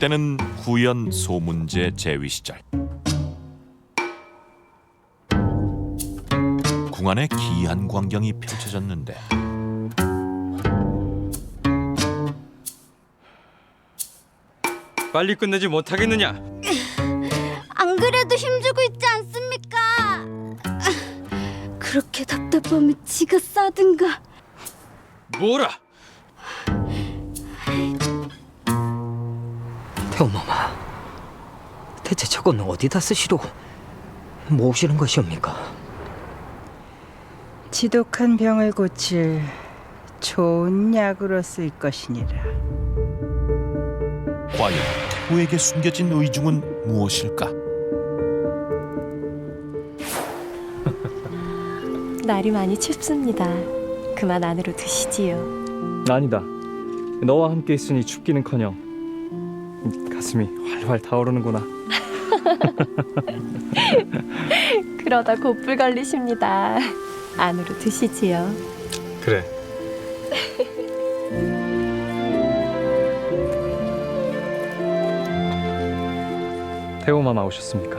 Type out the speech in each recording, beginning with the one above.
때는 구연 소문제 제위 시절. 궁안에 기이한 광경이 펼쳐졌는데 빨리 끝내지 못하겠느냐? 안 그래도 힘주고 있지 않습니까? 그렇게 답답하면 지가 싸든가. 뭐라? 태호마마, 대체 저건 어디다 쓰시려고 모으시는 것이옵니까? 지독한 병을 고칠 좋은 약으로 쓸 것이니라. 과연 태호에게 숨겨진 의중은 무엇일까? 날이 많이 춥습니다. 그만 안으로 드시지요. 아니다. 너와 함께 있으니 춥기는커녕 가슴이 활활 타오르는구나. 그러다 곧불 걸리십니다. 안으로 드시지요. 그래. 태호마마 오셨습니까?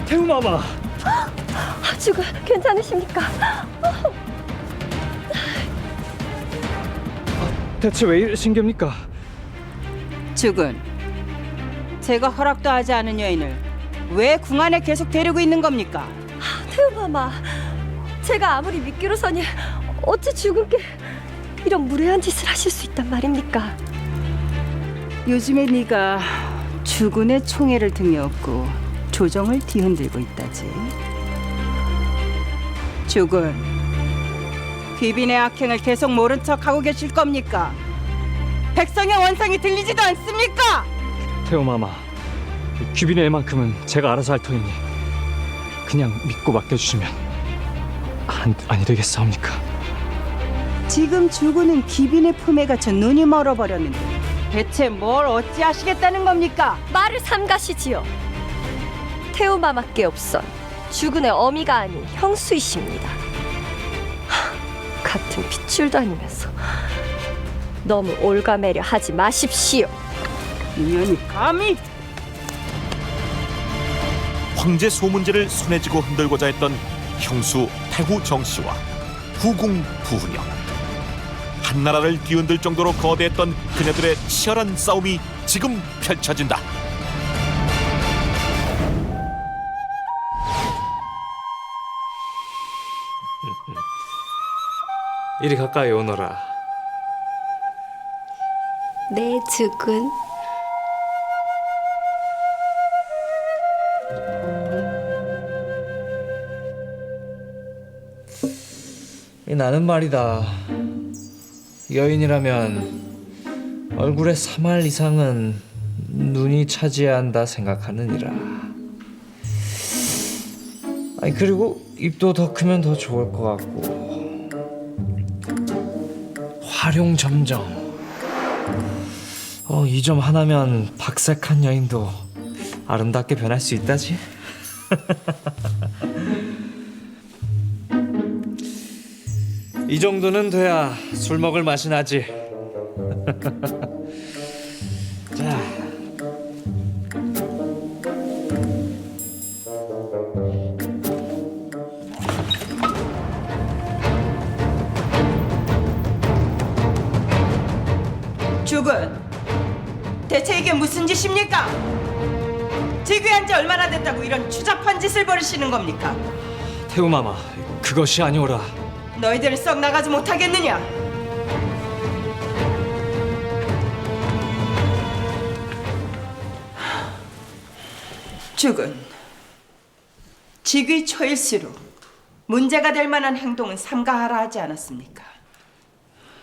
태호마마! 아주가 괜찮으십니까? 대체 왜 이러신 겁니까? 죽은 제가 허락도 하지 않은 여인을 왜 궁안에 계속 데리고 있는 겁니까? 태우마마, 제가 아무리 믿기로서니 어찌 죽은께 이런 무례한 짓을 하실 수 있단 말입니까? 요즘에 네가 주군의 총애를 등에 업고 조정을 뒤흔들고 있다지. 주군, 귀빈의 악행을 계속 모른 척하고 계실 겁니까? 백성의 원상이 들리지도 않습니까? 태호마마, 귀빈의 애만큼은 제가 알아서 할 터이니 그냥 믿고 맡겨주시면 아니 되겠사옵니까? 지금 주군은 귀빈의 품에 갇혀 눈이 멀어버렸는데 대체 뭘 어찌하시겠다는 겁니까? 말을 삼가시지요. 태우마마께 없선 주군의 어미가 아닌 형수이십니다. 같은 핏줄도 아니면서 너무 올가매려 하지 마십시오. 인연이 감히 황제 소문제를 손에 쥐고 흔들고자 했던 형수 태후 정씨와 후궁 부훈영. 한나라를 뒤흔들 정도로 거대했던 그녀들의 치열한 싸움이 지금 펼쳐진다. 이리 가까이 오너라. 네, 주군. 나는 말이다, 여인이라면 얼굴의 3할 이상은 눈이 차지해야 한다 생각하느니라. 아니, 그리고 입도 더 크면 더 좋을 것 같고, 활용점정. 이 점 하나면 박색한 여인도 아름답게 변할 수 있다지. 이 정도는 돼야 술 먹을 맛이 나지. 자, 주군, 대체 이게 무슨 짓입니까? 즉위한 지 얼마나 됐다고 이런 추잡한 짓을 벌이시는 겁니까? 태우마마, 그것이 아니오라. 너희들은 썩 나가지 못하겠느냐? 주군, 즉위 초일수록 문제가 될 만한 행동은 삼가하라 하지 않았습니까?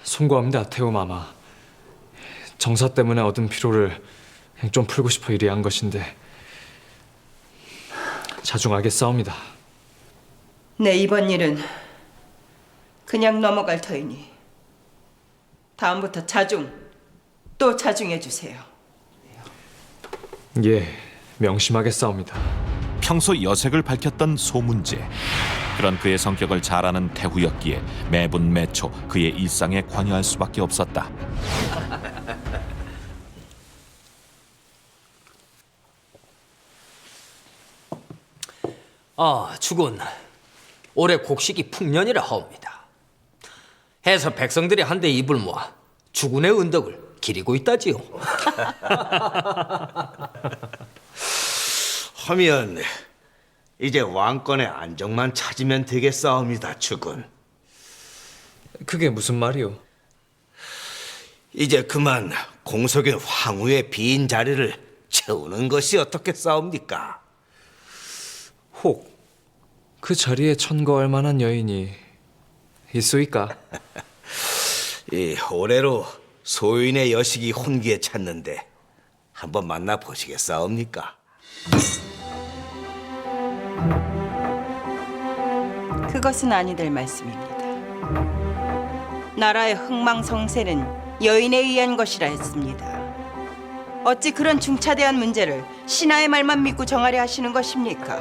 송구합니다, 태우마마. 정사 때문에 얻은 피로를 좀 풀고 싶어 이리 한 것인데 자중하겠사옵니다. 네, 이번 일은 그냥 넘어갈 터이니 다음부터 자중, 또 자중해 주세요. 예, 명심하겠사옵니다. 평소 여색을 밝혔던 소문제. 그런 그의 성격을 잘 아는 태후였기에 매분 매초 그의 일상에 관여할 수밖에 없었다. 주군, 올해 곡식이 풍년이라 하옵니다. 해서 백성들이 한데 입을 모아 주군의 은덕을 기리고 있다지요. 하면 이제 왕권의 안정만 찾으면 되겠사옵니다, 주군. 그게 무슨 말이오? 이제 그만 공석인 황후의 빈 자리를 채우는 것이 어떻겠사옵니까? 혹 그 자리에 천거할 만한 여인이 있소이까? 이 올해로 소인의 여식이 혼기에 찼는데 한번 만나 보시겠사옵니까? 그것은 아니될 말씀입니다. 나라의 흥망성쇠는 여인에 의한 것이라 했습니다. 어찌 그런 중차대한 문제를 신하의 말만 믿고 정하려 하시는 것입니까?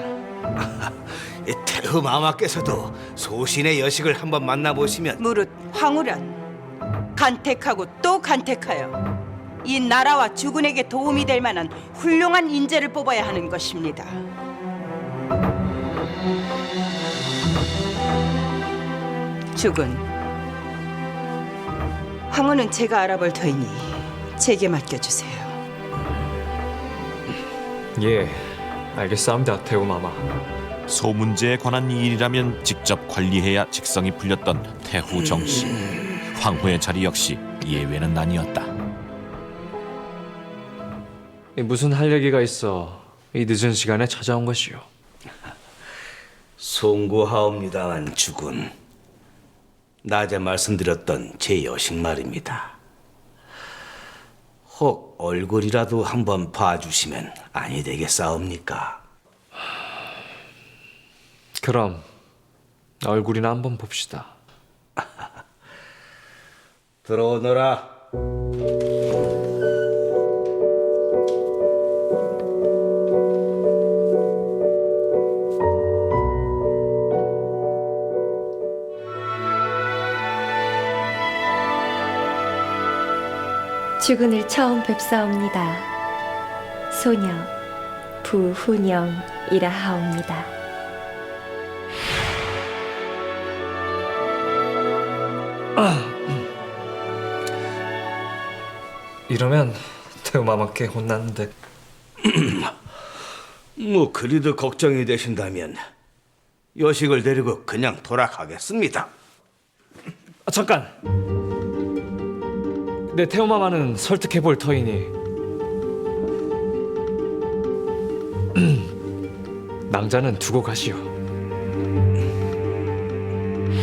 이 태후 마마께서도 소신의 여식을 한번 만나보시면 무릇 황후란 간택하고 또 간택하여 이 나라와 주군에게 도움이 될 만한 훌륭한 인재를 뽑아야 하는 것입니다. 주군, 황후는 제가 알아볼 터이니 제게 맡겨주세요. 예, 알겠사옵니다, 태우 마마. 소문제에 관한 일이라면 직접 관리해야 직성이 풀렸던 태후 정씨. 황후의 자리 역시 예외는 아니었다. 무슨 할 얘기가 있어 이 늦은 시간에 찾아온 것이오? 송구하옵니다만 주군, 낮에 말씀드렸던 제 여식 말입니다. 혹 얼굴이라도 한번 봐주시면 아니 되겠사옵니까? 그럼 얼굴이나 한번 봅시다. 들어오너라. 주군을 처음 뵙사옵니다. 소녀 부훈영이라 하옵니다. 이러면 태우 마마께 혼났는데. 뭐 그리도 걱정이 되신다면 여식을 데리고 그냥 돌아가겠습니다. 잠깐. 내 태우 마마는 설득해 볼 터이니 낭자는 두고 가시오.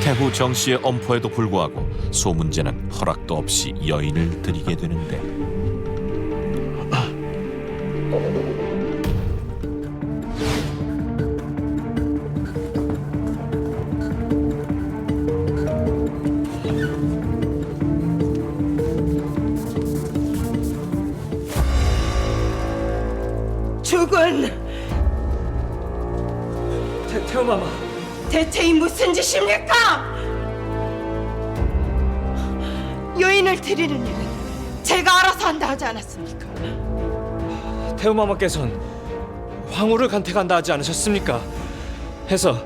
태후 정씨의 엄포에도 불구하고 소문제는 허락도 없이 여인을 들이게 되는데 주군, 태우 마마. 대체 이 무슨 짓입니까? 여인을 드리는 일은 제가 알아서 한다 하지 않았습니까? 태우 마마께선 황후를 간택한다 하지 않으셨습니까? 해서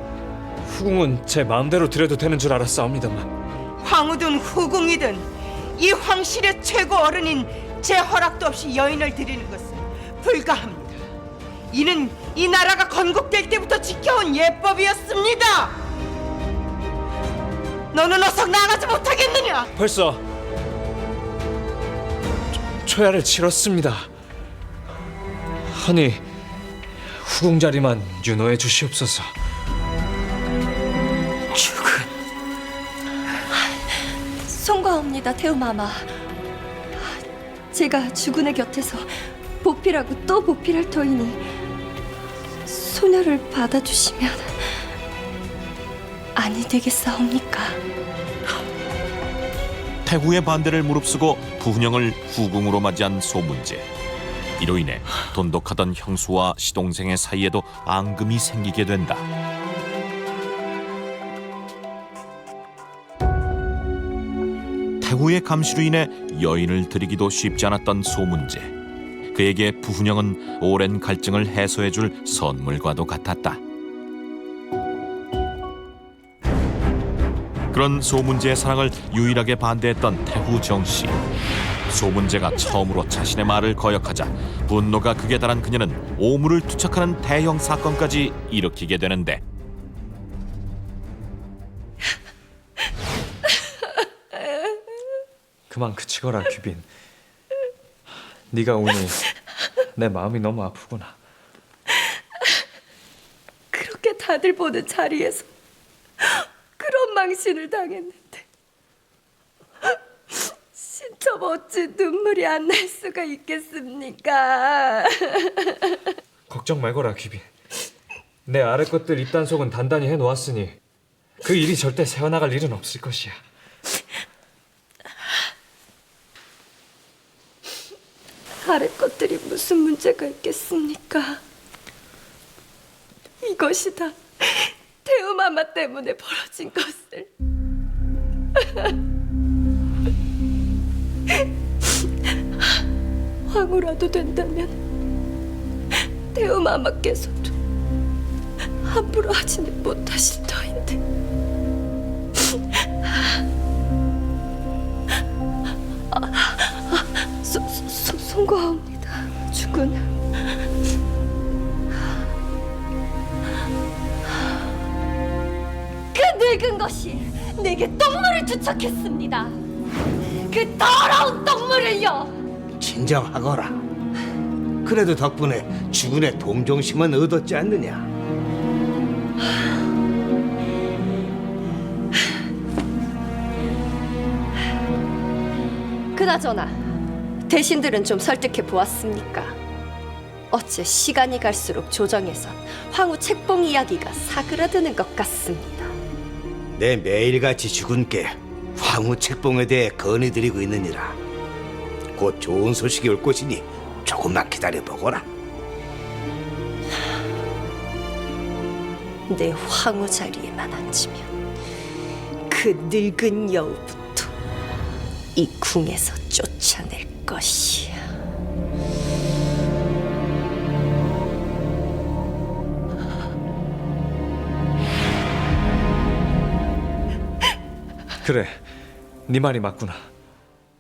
후궁은 제 마음대로 드려도 되는 줄 알았사옵니다만. 황후든 후궁이든 이 황실의 최고 어른인 제 허락도 없이 여인을 드리는 것은 불가합니다. 이는 이 나라가 건국될 때부터 지켜온 예법이었습니다. 너는 어서 나가지 못하겠느냐? 벌써 초야를 치렀습니다. 하니 후궁 자리만 윤호해 주시옵소서. 주군, 송구하옵니다, 태우 마마. 제가 주군의 곁에서 보필하고 또 보필할 터이니 소녀를 받아주시면 아니 되겠사옵니까? 태후의 반대를 무릅쓰고 부훈영을 후궁으로 맞이한 소문제. 이로 인해 돈독하던 형수와 시동생의 사이에도 앙금이 생기게 된다. 태후의 감시로 인해 여인을 들이기도 쉽지 않았던 소문제. 그에게 부훈영은 오랜 갈증을 해소해줄 선물과도 같았다. 그런 소문제의 사랑을 유일하게 반대했던 태후 정씨. 소문제가 처음으로 자신의 말을 거역하자 분노가 극에 달한 그녀는 오물을 투척하는 대형 사건까지 일으키게 되는데, 그만 그치거라 규빈. 네가 오니 내 마음이 너무 아프구나. 그렇게 다들 보는 자리에서 그런 망신을 당했는데 신첩 어찌 눈물이 안 날 수가 있겠습니까? 걱정 말거라 규빈. 내 아래 것들 입단속은 단단히 해놓았으니 그 일이 절대 새어나갈 일은 없을 것이야. 아래 것들이 무슨 문제가 있겠습니까? 이것이 다 태우마마 때문에 벌어진 것을. 황후라도 된다면 태우마마께서도 함부로 하지는 못하실 터인데. 송구하옵니다, 주군. 그 늙은 것이 내게 똥물을 투척했습니다. 그 더러운 똥물을요. 진정하거라. 그래도 덕분에 주군의 동정심은 얻었지 않느냐. 그나저나 대신들은 좀 설득해 보았습니까? 어째 시간이 갈수록 조정에서 황후 책봉 이야기가 사그라드는 것 같습니다. 내 매일같이 주군께 황후 책봉에 대해 건의드리고 있느니라. 곧 좋은 소식이 올 것이니 조금만 기다려보거라. 내 황후 자리에만 앉으면 그 늙은 여우부터 이 궁에서 쫓아낼 것이야. 그래, 네 말이 맞구나.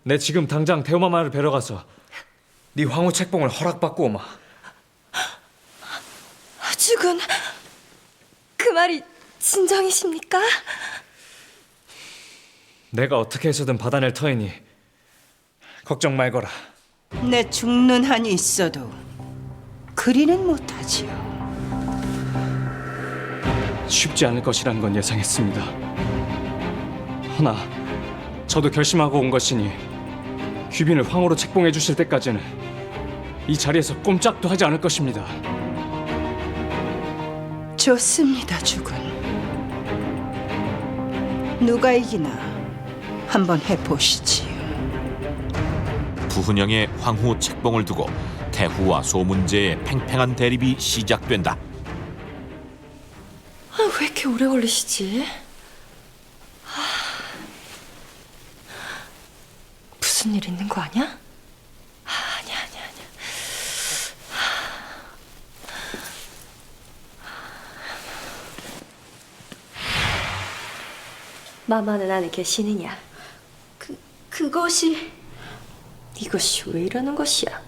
내 지금 당장 태우마마를 뵈러 가서 네 황후 책봉을 허락받고 오마. 주군, 그 말이 진정이십니까? 내가 어떻게 해서든 받아낼 터이니 걱정 말거라. 내 죽는 한이 있어도 그리는 못하지요. 쉽지 않을 것이란 건 예상했습니다. 허나 저도 결심하고 온 것이니 귀빈을 황후로 책봉해 주실 때까지는 이 자리에서 꼼짝도 하지 않을 것입니다. 좋습니다, 주군. 누가 이기나 한번 해보시지요. 부훈영의 황후 책봉을 두고 태후와 소문제의 팽팽한 대립이 시작된다. 왜 이렇게 오래 걸리시지? 무슨 일 있는 거 아니야? 아니야. 마마는 안에 계시느냐? 그것이 이것이 왜 이러는 것이야?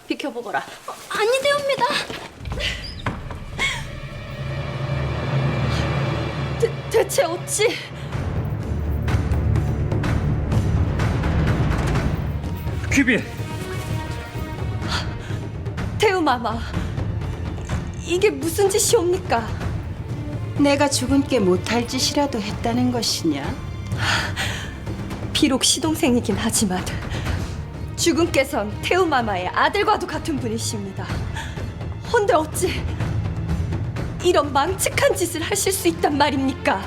비켜보거라. 아니되옵니다. 대체 어찌? 귀빈! 태우마마, 이게 무슨 짓이옵니까? 내가 주군께 못할 짓이라도 했다는 것이냐? 비록 시동생이긴 하지만 주군께선 태우마마의 아들과도 같은 분이십니다. 헌데 어찌 이런 망측한 짓을 하실 수 있단 말입니까?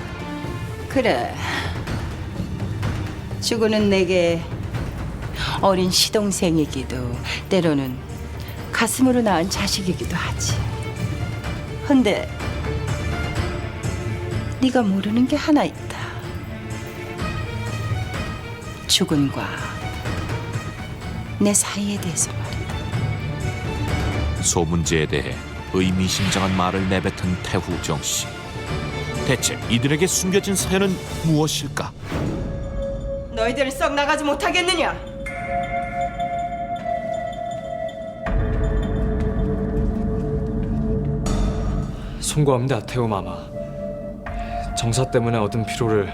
그래. 주군은 내게 어린 시동생이기도 때로는 가슴으로 낳은 자식이기도 하지. 근데 네가 모르는 게 하나 있다. 주군과 내 사이에 대해서 말이야. 소문제에 대해 의미심장한 말을 내뱉은 태후정 씨. 대체 이들에게 숨겨진 사연은 무엇일까? 너희들은 썩 나가지 못하겠느냐? 송구합니다, 태우 마마. 정사 때문에 얻은 피로를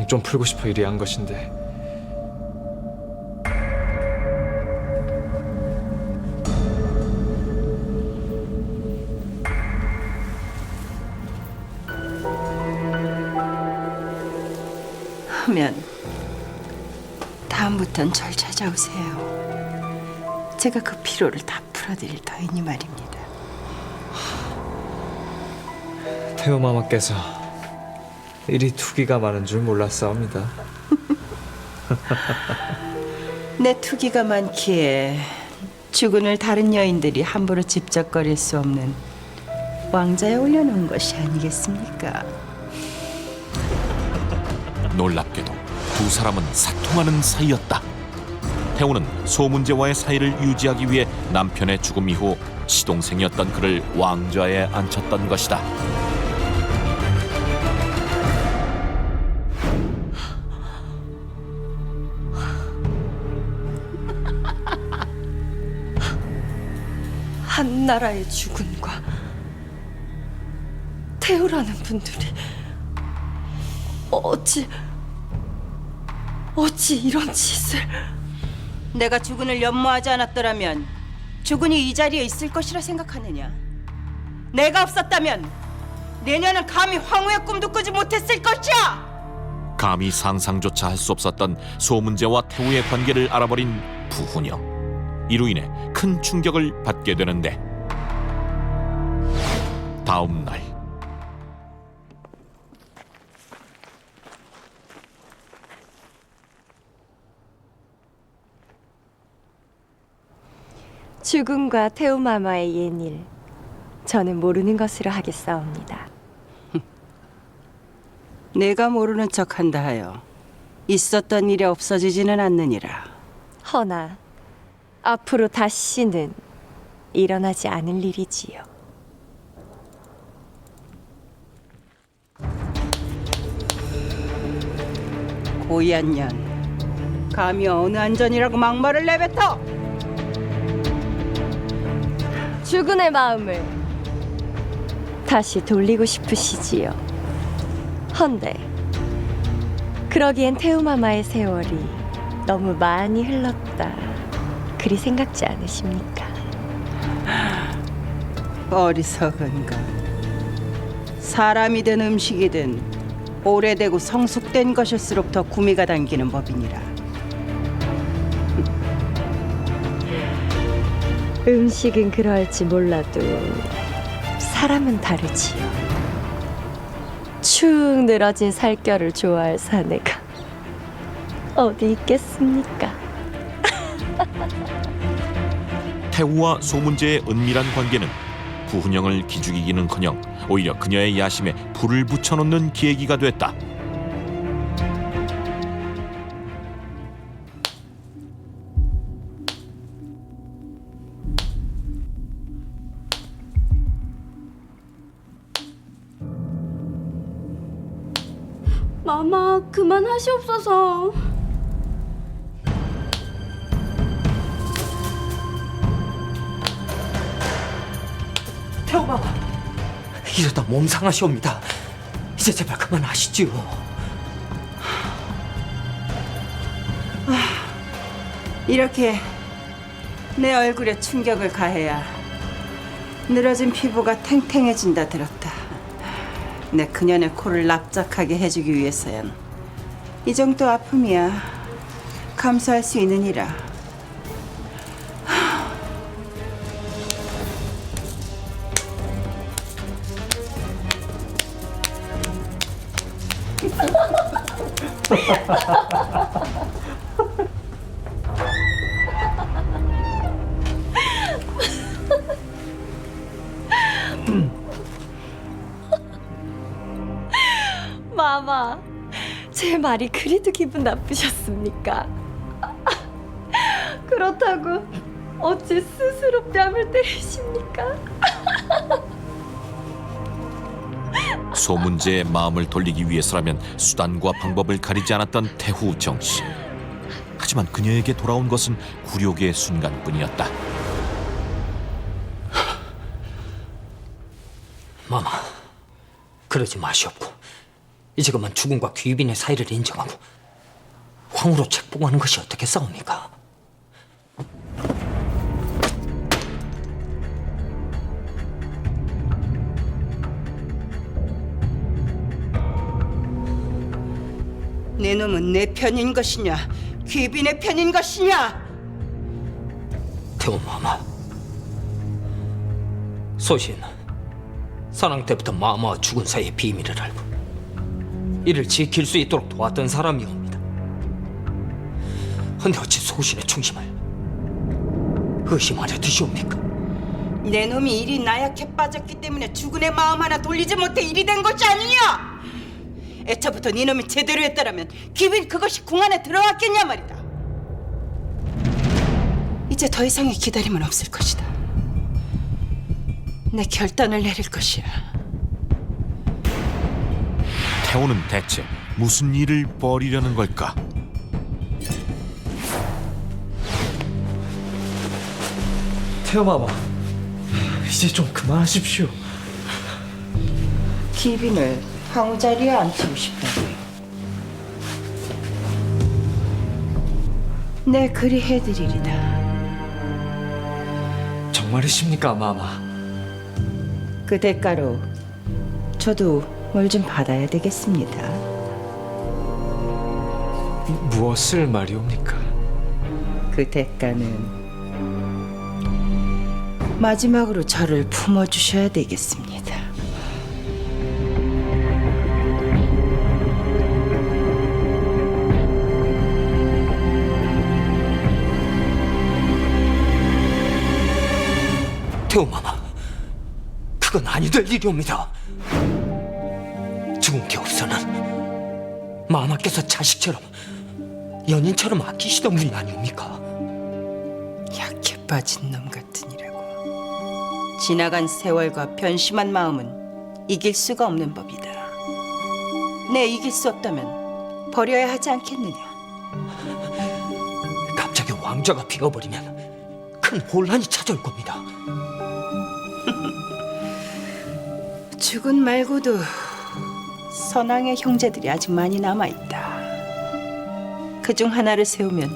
좀 풀고 싶어 이리 한 것인데. 하면 다음부턴 절 찾아오세요. 제가 그 피로를 다 풀어드릴 터이니 말입니다. 태우 마마께서 이리 투기가 많은 줄 몰랐사옵니다. 내 투기가 많기에 주군을 다른 여인들이 함부로 집적거릴 수 없는 왕자에 올려놓은 것이 아니겠습니까? 놀랍게도 두 사람은 사통하는 사이였다. 태우는 소문제와의 사이를 유지하기 위해 남편의 죽음 이후 시동생이었던 그를 왕좌에 앉혔던 것이다. 한나라의 주군과 태우라는 분들이 어찌 이런 짓을? 내가 주군을 연모하지 않았더라면 주군이 이 자리에 있을 것이라 생각하느냐? 내가 없었다면 내년은 감히 황후의 꿈도 꾸지 못했을 것이야! 감히 상상조차 할 수 없었던 소문제와 태우의 관계를 알아버린 부훈영. 이로 인해 큰 충격을 받게 되는데 다음 날 주군과 태우마마의 옛일 저는 모르는 것으로 하겠사옵니다. 내가 모르는 척한다 하여 있었던 일이 없어지지는 않느니라. 허나 앞으로 다시는 일어나지 않을 일이지요. 고이한 년, 감히 어느 안전이라고 막말을 내뱉어! 주군의 마음을 다시 돌리고 싶으시지요. 헌데 그러기엔 태우마마의 세월이 너무 많이 흘렀다. 그리 생각지 않으십니까? 어리석은 것. 사람이든 음식이든 오래되고 성숙된 것일수록 더 구미가 당기는 법이니라. 음식은 그럴지 몰라도 사람은 다르지요. 축 늘어진 살결을 좋아할 사내가 어디 있겠습니까? 태우와 소문제의 은밀한 관계는 부훈영을 기죽이기는커녕 오히려 그녀의 야심에 불을 붙여놓는 계기가 됐다. 마마, 그만하시옵소서. 태우마마, 이러다 몸 상하시옵니다. 이제 제발 그만하시지요. 이렇게 내 얼굴에 충격을 가해야 늘어진 피부가 탱탱해진다 들었다. 내 그년의 코를 납작하게 해주기 위해서야 이 정도 아픔이야 감수할 수 있느니라. 마마, 제 말이 그리도 기분 나쁘셨습니까? 그렇다고 어찌 스스로 뺨을 때리십니까? 소문제의 마음을 돌리기 위해서라면 수단과 방법을 가리지 않았던 태후 정씨. 하지만 그녀에게 돌아온 것은 굴욕의 순간뿐이었다. 마마, 그러지 마시옵고 이제 그만 죽음과 귀빈의 사이를 인정하고 황후로 책봉하는 것이 어떻게 싸웁니까? 내 놈은 내 편인 것이냐, 귀빈의 편인 것이냐? 태우 마마, 소신 사랑 때부터 마마와 죽은 사이의 비밀을 알고 이를 지킬 수 있도록 도왔던 사람이옵니다. 근데 어찌 소신의 충심을 의심하려 드시옵니까? 내 놈이 일이 나약해 빠졌기 때문에 죽은의 마음 하나 돌리지 못해 일이 된 것이 아니냐? 애초부터 네 놈이 제대로 했더라면 귀빈 그것이 궁 안에 들어왔겠냐 말이다. 이제 더 이상의 기다림은 없을 것이다. 내 결단을 내릴 것이야. 태호는 대체 무슨 일을 벌이려는 걸까? 태호 마마, 이제 좀 그만하십시오. 귀빈을 황후 자리에 앉히고 싶다고요. 네, 그리 해드리리다. 정말이십니까, 마마? 그 대가로 저도 뭘 좀 받아야 되겠습니다. 무엇을 말이옵니까? 그 대가는 마지막으로 저를 품어주셔야 되겠습니다. 태우 마마, 그건 아니 될 일이옵니다. 죽은 게 없어는 마마께서 자식처럼 연인처럼 아끼시던 분이 아니옵니까? 약해 빠진 놈 같으니라고. 지나간 세월과 변심한 마음은 이길 수가 없는 법이다. 내 이길 수 없다면 버려야 하지 않겠느냐? 갑자기 왕좌가 비어버리면 큰 혼란이 찾아올 겁니다. 죽은 말고도 선왕의 형제들이 아직 많이 남아있다. 그중 하나를 세우면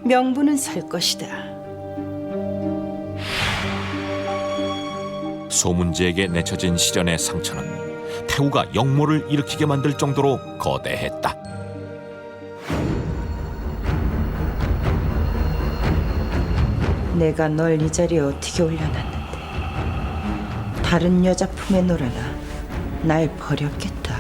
명분은 설 것이다. 소문제에게 내쳐진 시련의 상처는 태후가 역모를 일으키게 만들 정도로 거대했다. 내가 널 이 자리에 어떻게 올려놨는데 다른 여자 품에 놀아나 날 버렸겠다.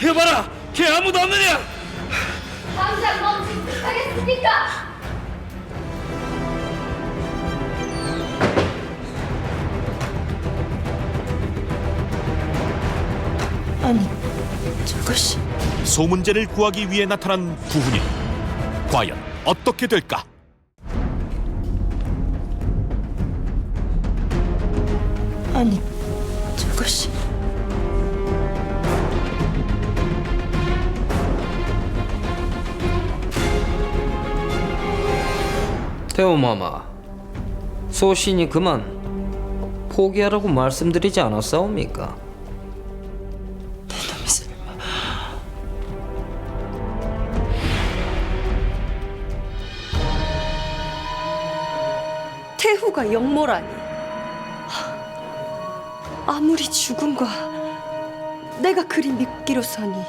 여봐라, 걔 아무도 없느냐? 당장 멈추지 하겠습니까? 아니, 저것이... 소문제를 구하기 위해 나타난 부훈이 과연 어떻게 될까? 아니, 저것이... 태호 마마, 소신이 그만 포기하라고 말씀드리지 않았사옵니까? 내놈이 설마... 태후가 역모라니. 아무리 죽음과 내가 그리 믿기로서니.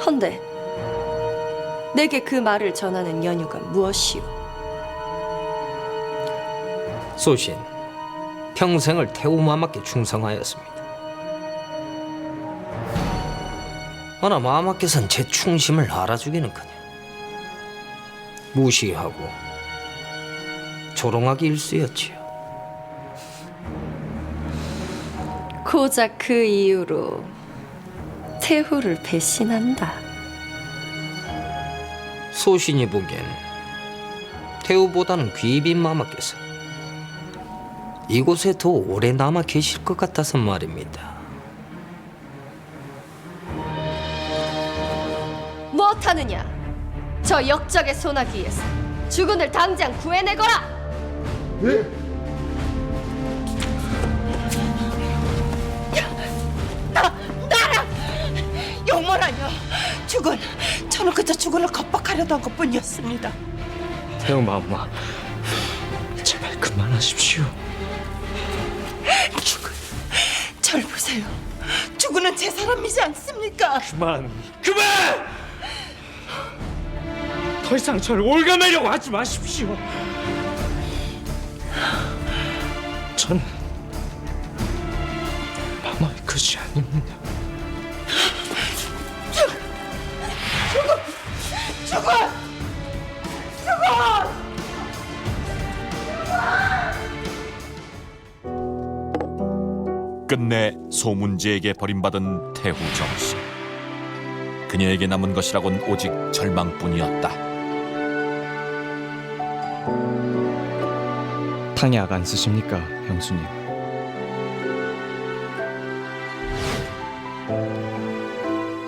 헌데 내게 그 말을 전하는 연유가 무엇이오? 소신, 평생을 태우 마마께 충성하였습니다. 허나 마마께서는 제 충심을 알아주기는커녕 무시하고 조롱하기 일쑤였지요. 고작 그 이유로 태후를 배신한다. 소신이 보기엔 태우보다는 귀빈 마마께서 이곳에 더 오래 남아 계실 것 같아서 말입니다. 무엇하느냐? 저 역적의 소나기에서 주군을 당장 구해내거라! 영모라뇨. 죽은 저는 그저 죽은을 겁박하려던 것뿐이었습니다. 태우 마마, 제발 그만하십시오. 죽은 절 보세요. 죽은은 제 사람이지 않습니까? 그만! 더 이상 저를 올가매려고 하지 마십시오. 전 마마의 것이 아닙니다. 끝내 소문제에게 버림받은 태후 정씨. 그녀에게 남은 것이라곤 오직 절망뿐이었다. 탕약 안 쓰십니까, 형수님?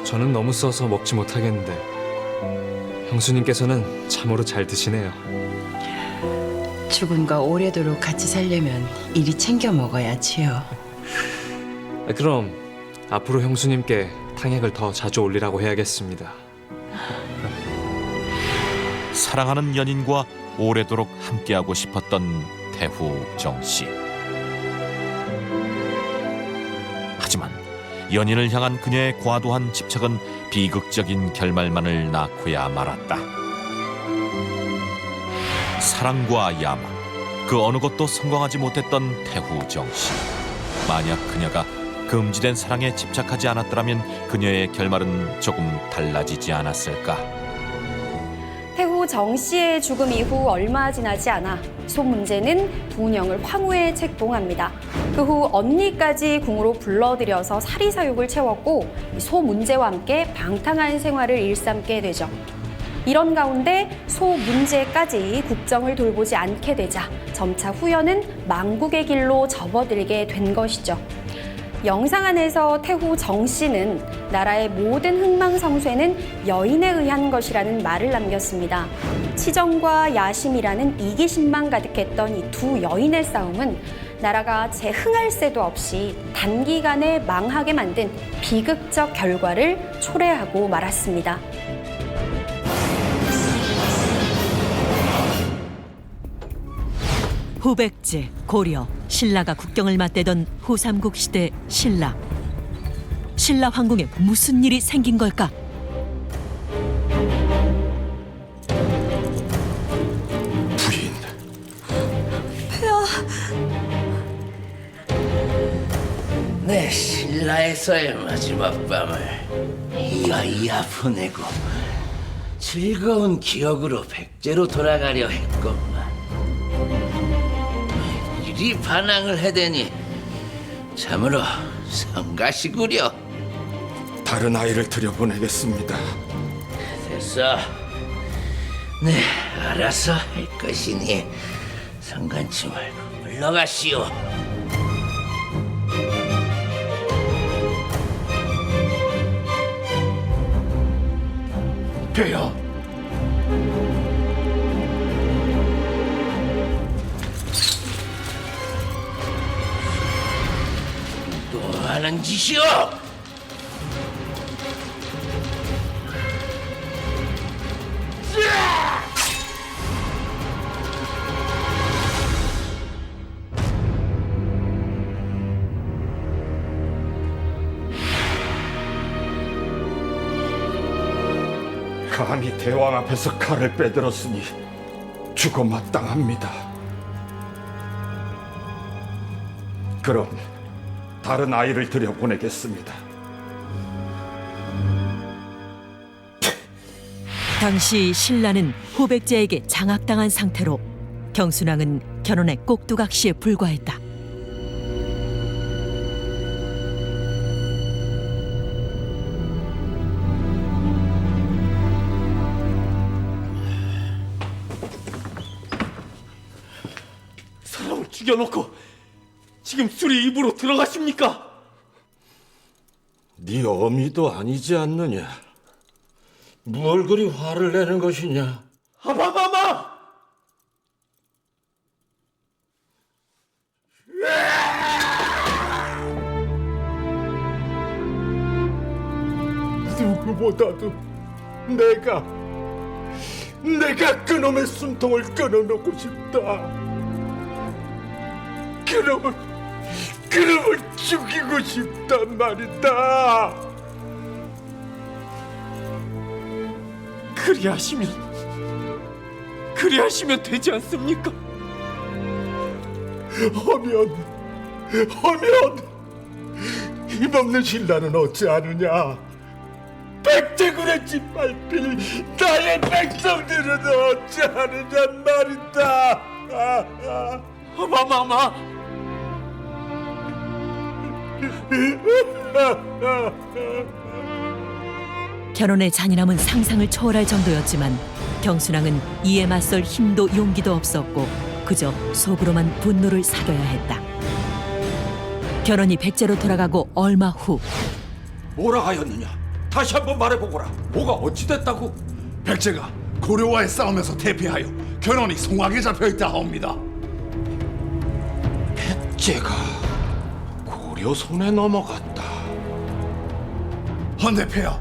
저는 너무 써서 먹지 못하겠는데 형수님께서는 참으로 잘 드시네요. 죽은과 오래도록 같이 살려면 이리 챙겨 먹어야지요. 그럼 앞으로 형수님께 탕약을 더 자주 올리라고 해야겠습니다. 사랑하는 연인과 오래도록 함께하고 싶었던 태후 정씨. 하지만 연인을 향한 그녀의 과도한 집착은 비극적인 결말만을 낳고야 말았다. 사랑과 야망, 그 어느 것도 성공하지 못했던 태후 정씨. 만약 그녀가 금지된 사랑에 집착하지 않았더라면 그녀의 결말은 조금 달라지지 않았을까? 태후 정 씨의 죽음 이후 얼마 지나지 않아 소 문제는 분영을 황후에 책봉합니다. 그 후 언니까지 궁으로 불러들여서 사리사욕을 채웠고 소 문제와 함께 방탕한 생활을 일삼게 되죠. 이런 가운데 소 문제까지 국정을 돌보지 않게 되자 점차 후연은 망국의 길로 접어들게 된 것이죠. 영상 안에서 태후 정 씨는 나라의 모든 흥망성쇠는 여인에 의한 것이라는 말을 남겼습니다. 치정과 야심이라는 이기심만 가득했던 이 두 여인의 싸움은 나라가 제 흥할 새도 없이 단기간에 망하게 만든 비극적 결과를 초래하고 말았습니다. 후백제, 고려, 신라가 국경을 맞대던 후삼국 시대 신라. 신라 황궁에 무슨 일이 생긴 걸까? 부인. 내 신라에서의 마지막 밤을 이어이어 보내고 즐거운 기억으로 백제로 돌아가려 했건만 이리 반항을 해대니 참으로 성가시구려. 다른 아이를 들여보내겠습니다. 됐어. 네, 알아서 할 것이니 상관치 말고 물러가시오. 폐하. 또 하는 짓이오. 감히 대왕 앞에서 칼을 빼들었으니 죽어 마땅합니다. 그럼 다른 아이를 들여보내겠습니다. 당시 신라는 후백제에게 장악당한 상태로 경순왕은 결혼의 꼭두각시에 불과했다. 사람을 죽여놓고 지금 술이 입으로 들어가십니까? 네 어미도 아니지 않느냐? 뭘 그리 화를 내는 것이냐? 아바마마! 누구보다도 내가 그놈의 숨통을 끊어놓고 싶다. 그놈을 죽이고 싶단 말이다. 그리하시면 되지 않습니까? 하면 힘없는 신라는 어찌하느냐? 백제군의 짓밟힐 나의 백성들은 어찌하느냐 말이다. 아바마마! 결혼의 잔인함은 상상을 초월할 정도였지만 경순왕은 이에 맞설 힘도 용기도 없었고 그저 속으로만 분노를 사겨야 했다. 결혼이 백제로 돌아가고 얼마 후 뭐라 하였느냐? 다시 한번 말해보거라. 뭐가 어찌됐다고? 백제가 고려와의 싸움에서 대피하여 견훤이 송악에 잡혀있다 하옵니다. 백제가 고려 손에 넘어갔다. 헌대폐하,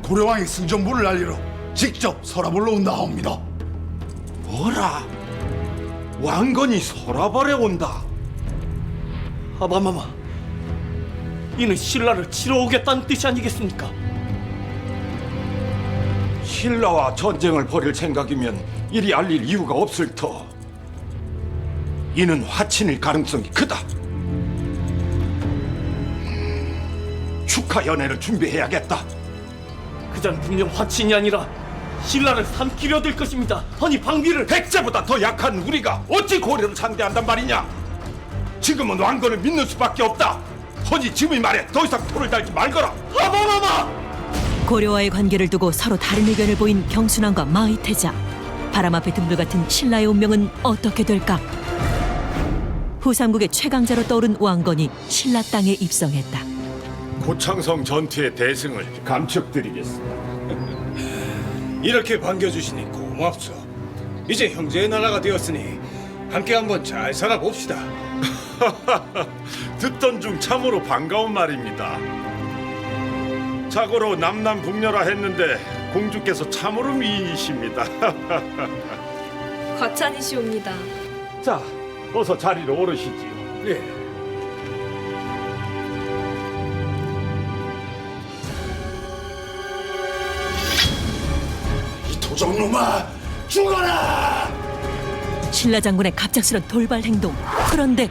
고려왕이 승전부를 알리러 직접 서랍을로 온다 하옵니다. 뭐라? 왕건이 서랍을에 온다. 아바마마, 이는 신라를 치러 오겠다는 뜻이 아니겠습니까? 신라와 전쟁을 벌일 생각이면 이리 알릴 이유가 없을 터. 이는 화친일 가능성이 크다. 축하 연회를 준비해야겠다. 그잔 분명 화친이 아니라 신라를 삼키려 들 것입니다. 아니 방비를 백제보다 더 약한 우리가 어찌 고려를 상대한단 말이냐? 지금은 왕건을 믿는 수밖에 없다. 허니 지금이 말해 더 이상 토를 달지 말거라. 아바마마! 고려와의 관계를 두고 서로 다른 의견을 보인 경순왕과 마이태자. 바람 앞에 등불 같은 신라의 운명은 어떻게 될까? 후삼국의 최강자로 떠오른 왕건이 신라 땅에 입성했다. 고창성 전투의 대승을 감축드리겠습니다. 이렇게 반겨주시니 고맙소. 이제 형제의 나라가 되었으니 함께 한번 잘 살아봅시다. 듣던 중 참으로 반가운 말입니다. 자고로 남남북녀라 했는데 공주께서 참으로 미인이십니다. 과찬이시옵니다. 자, 어서 자리로 오르시지요. 예. 이 도적놈아, 죽어라! 신라 장군의 갑작스런 돌발 행동. 그런데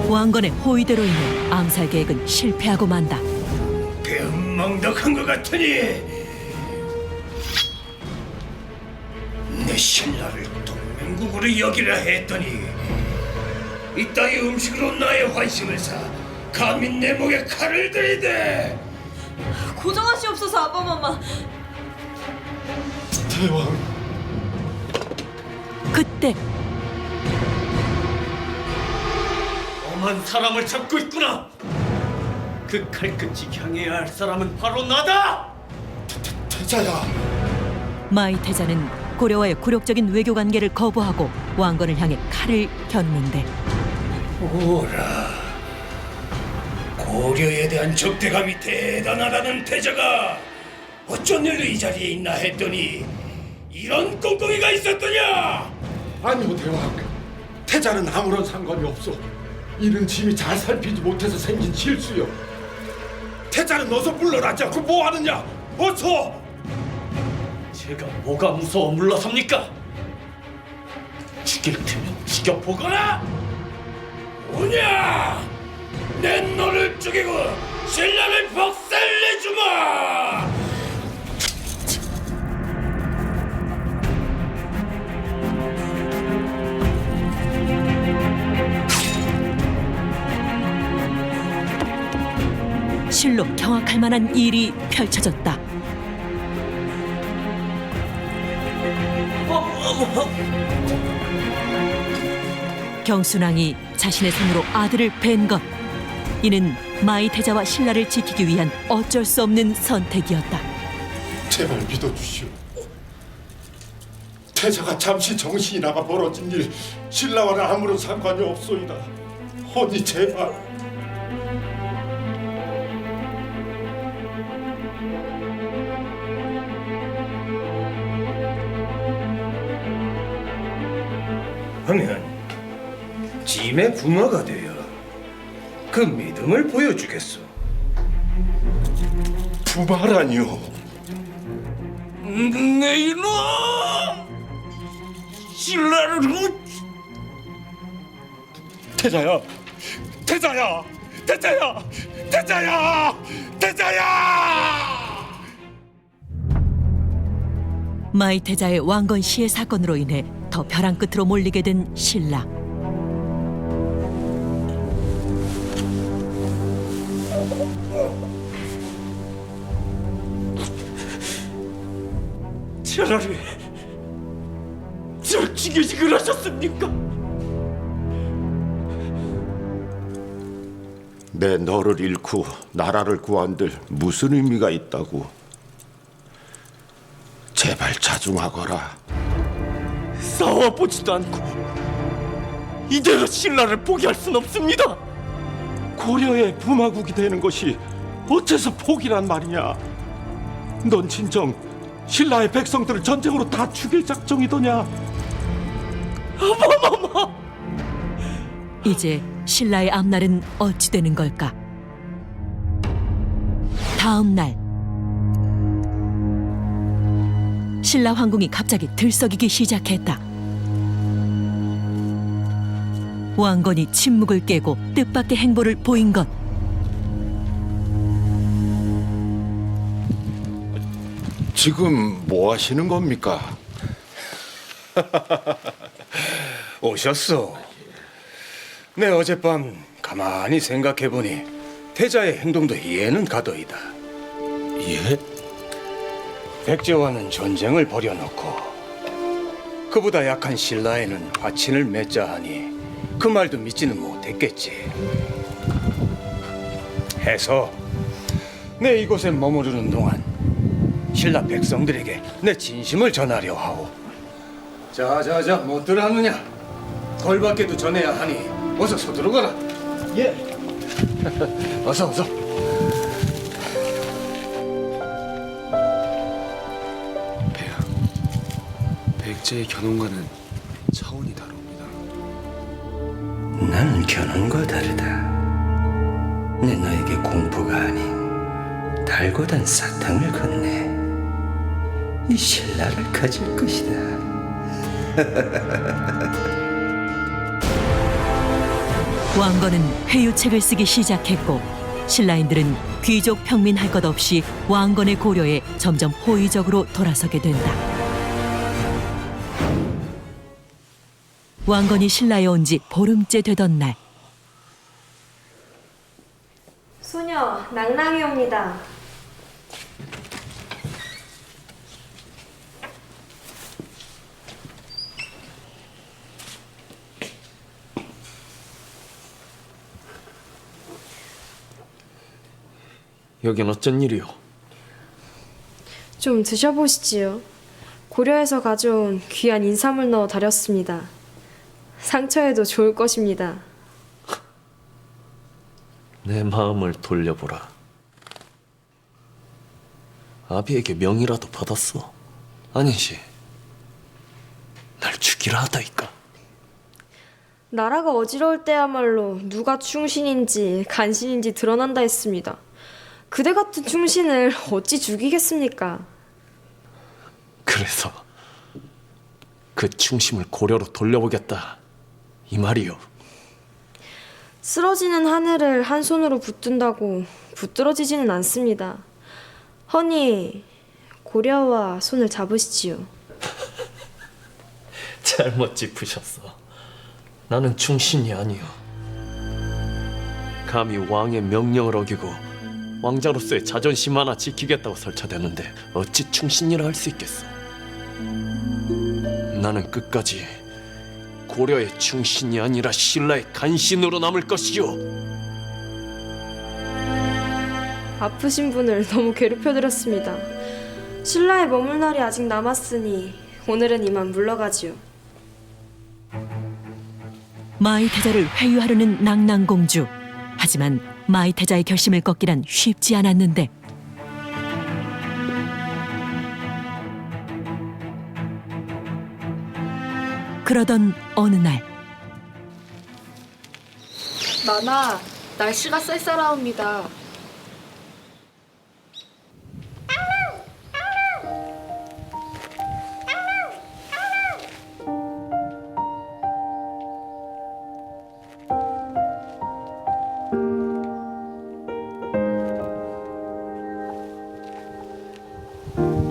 왕건의 호의대로 인해 암살 계획은 실패하고 만다. 배은망덕한 것 같으니 내 신라를 동맹국으로 여기라 했더니 이따위 음식으로 나의 환심을 사 감히 내 목에 칼을 들이대. 고정하시옵소서 아바마마. 대왕. 그때 엄한 사람을 잡고 있구나. 그 칼끝이 향해야 할 사람은 바로 나다. 태자야. 마이태자는 고려와의 굴욕적인 외교 관계를 거부하고 왕건을 향해 칼을 겼는데 오라. 고려에 대한 적대감이 대단하다는 태자가 어쩐 일로 이 자리에 있나 했더니 이런 꽁꽁이가 있었더냐? 아니요 대왕. 태자는 아무런 상관이 없어. 이는 짐이 잘 살피지 못해서 생긴 실수요. 태자는 어서 물러나지 않고 뭐 하느냐? 어서! 제가 뭐가 무서워 물러섭니까? 죽일 테면 죽여보거라! 오냐! 내 너를 죽이고 신라를 박살내주마! 실로 경악할 만한 일이 펼쳐졌다. 경순왕이 자신의 손으로 아들을 뵌 것, 이는 마이태자와 신라를 지키기 위한 어쩔 수 없는 선택이었다. 제발 믿어주시오. 태자가 잠시 정신이 나가 벌어진 일 신라와는 아무런 상관이 없소이다. 허니 제발. 하면 짐의 부모가 되어 그 믿음을 보여주겠소. 부마라니요. 내 이놈! 신라를 태자야, 태자야, 태자야, 태자야, 태자야! 마이태자의 왕건 시해 사건으로 인해 더 벼랑 끝으로 몰리게 된 신라. 차라리 절 죽이지 그러셨습니까? 내 너를 잃고 나라를 구한들 무슨 의미가 있다고? 제발 자중하거라. 싸워보지도 않고 이대로 신라를 포기할 순 없습니다. 고려의 부마국이 되는 것이 어째서 포기란 말이냐? 넌 진정 신라의 백성들을 전쟁으로 다 죽일 작정이더냐? 어머머머! 이제 신라의 앞날은 어찌 되는 걸까? 다음 날 신라 황궁이 갑자기 들썩이기 시작했다. 왕건이 침묵을 깨고 뜻밖의 행보를 보인 것. 지금 뭐 하시는 겁니까? 오셨소. 내 어젯밤 가만히 생각해보니 태자의 행동도 이해는 가더이다. 예? 백제와는 전쟁을 벌여놓고 그보다 약한 신라에는 화친을 맺자 하니 그 말도 믿지는 못했겠지. 해서 내 이곳에 머무르는 동안 신라 백성들에게 내 진심을 전하려 하오. 자자자, 못들 하느냐? 걸밖에도 전해야 하니 어서 서두르거라. 예. 어서 어서. 백제의 견원과는 차원이 다릅니다. 나는 견원과 다르다. 내 너에게 공포가 아닌 달고 단 사탕을 건네 이 신라를 가질 것이다. 왕건은 회유책을 쓰기 시작했고 신라인들은 귀족 평민 할 것 없이 왕건의 고려에 점점 호의적으로 돌아서게 된다. 왕건이 신라에 온 지 보름째 되던 날, 소녀, 낭랑이 옵니다. 여긴 어쩐 일이오? 좀 드셔보시지요. 고려에서 가져온 귀한 인삼을 넣어 다렸습니다. 상처에도 좋을 것입니다. 내 마음을 돌려보라. 아비에게 명이라도 받았어? 아니지. 날 죽이라 하다니까. 나라가 어지러울 때야말로 누가 충신인지 간신인지 드러난다 했습니다. 그대 같은 충신을 어찌 죽이겠습니까? 그래서 그 충심을 고려로 돌려보겠다 이 말이요. 쓰러지는 하늘을 한 손으로 붙든다고 붙들어지지는 않습니다. 허니, 고려와 손을 잡으시지요. 잘못 짚으셨어. 나는 충신이 아니오. 감히 왕의 명령을 어기고 왕자로서의 자존심 하나 지키겠다고 설쳐대는데 어찌 충신이라 할 수 있겠어. 나는 끝까지 고려의 충신이 아니라 신라의 간신으로 남을 것이오. 아프신 분을 너무 괴롭혀드렸습니다. 신라에 머물 날이 아직 남았으니 오늘은 이만 물러가지요. 마이태자를 회유하려는 낭낭공주. 하지만 마이태자의 결심을 꺾기란 쉽지 않았는데 그러던 어느 날 마마, 날씨가 쌀쌀하옵니다.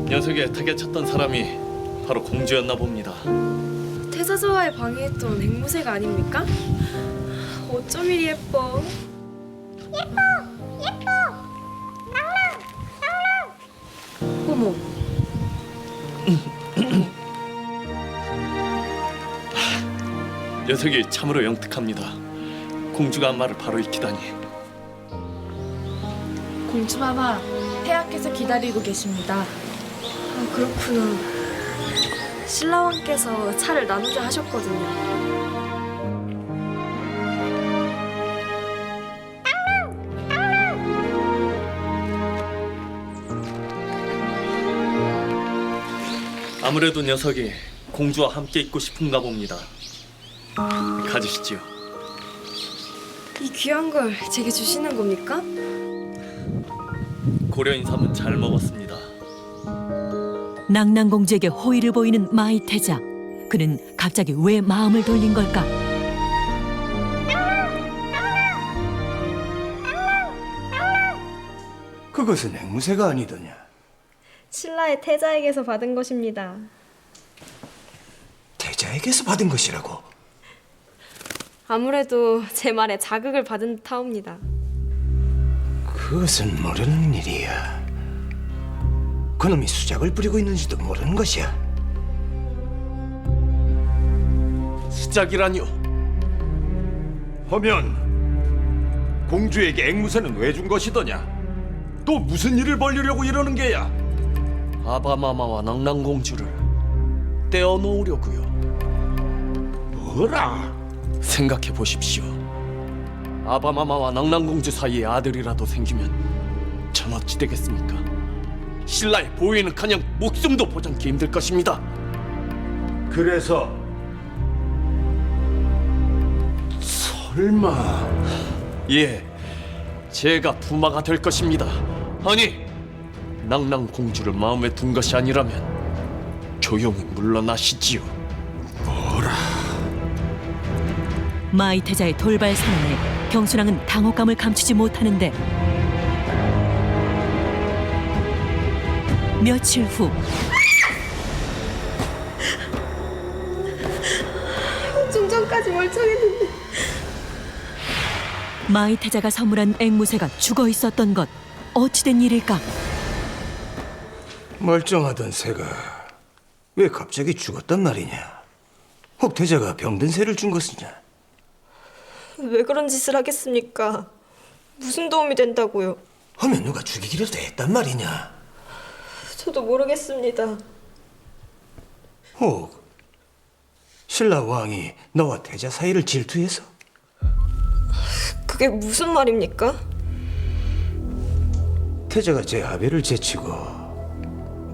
녀석의 탁에 쳤던 사람이 바로 공주였나 봅니다. 태자저하에 방해했던 앵무새가 아닙니까? 어쩜 이리 예뻐. 어머, 녀석이 참으로 영특합니다. 공주가 한 말을 바로 익히다니. 공주 마마, 폐하께서 기다리고 계십니다. 아, 그렇구나. 신라왕께서 차를 나누자 하셨거든요. 아무래도 녀석이 공주와 함께 있고 싶은가 봅니다. 가지시지요. 이 귀한 걸 제게 주시는 겁니까? 고려 인삼은 잘 먹었습니다. 낭낭공주에게 호의를 보이는 마이태자. 그는 갑자기 왜 마음을 돌린 걸까? 그것은 앵무새가 아니더냐? 신라의 태자에게서 받은 것입니다. 태자에게서 받은 것이라고? 아무래도 제 말에 자극을 받은 듯하옵니다. 그것은 모르는 일이야. 그놈이 수작을 부리고 있는지도 모르는 것이야. 수작이라뇨? 하면 공주에게 앵무새는 왜 준 것이더냐? 또 무슨 일을 벌리려고 이러는 게야? 아바마마와 낭낭공주를 떼어놓으려고요. 뭐라? 생각해 보십시오. 아바마마와 낭낭공주 사이에 아들이라도 생기면 전 어찌 되겠습니까? 신라의 보위는커녕 목숨도 보장기 힘들 것입니다. 그래서 설마 예, 제가 부마가 될 것입니다. 아니, 낭낭공주를 마음에 둔 것이 아니라면 조용히 물러나시지요. 뭐라? 마이태자의 돌발 선언에 경순왕은 당혹감을 감추지 못하는데 며칠 후 좀 전까지 멀쩡했는데 마이태자가 선물한 앵무새가 죽어 있었던 것. 어찌된 일일까? 멀쩡하던 새가 왜 갑자기 죽었단 말이냐? 혹 태자가 병든 새를 준 것이냐? 왜 그런 짓을 하겠습니까? 무슨 도움이 된다고요? 하면 누가 죽이기라도 했단 말이냐? 저도 모르겠습니다. 혹 신라 왕이 너와 태자 사이를 질투해서? 그게 무슨 말입니까? 태자가 제 아베를 제치고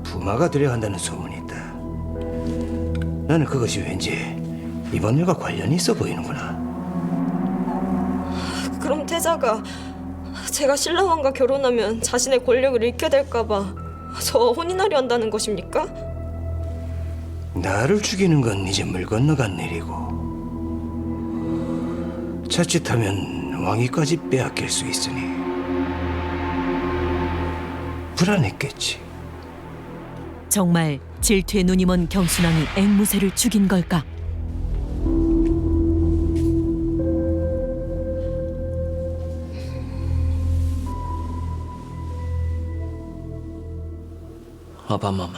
부마가 되려 한다는 소문이 있다. 나는 그것이 왠지 이번 일과 관련이 있어 보이는구나. 그럼 태자가 제가 신라왕과 결혼하면 자신의 권력을 잃게 될까봐 저 혼인하려 한다는 것입니까? 나를 죽이는 건 이제 물 건너간 일이고 자칫하면 방황이까지 빼앗길 수 있으니 불안했겠지. 정말 질투에 눈이 먼 경순왕이 앵무새를 죽인 걸까? 아바마마,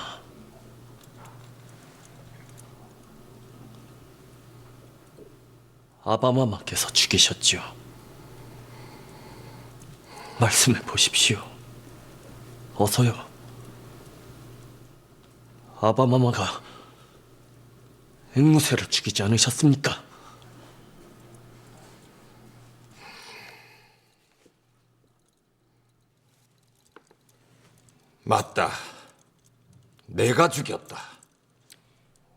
아바마마께서 죽이셨지요. 말씀해 보십시오. 어서요. 아바마마가 앵무새를 죽이지 않으셨습니까? 맞다. 내가 죽였다.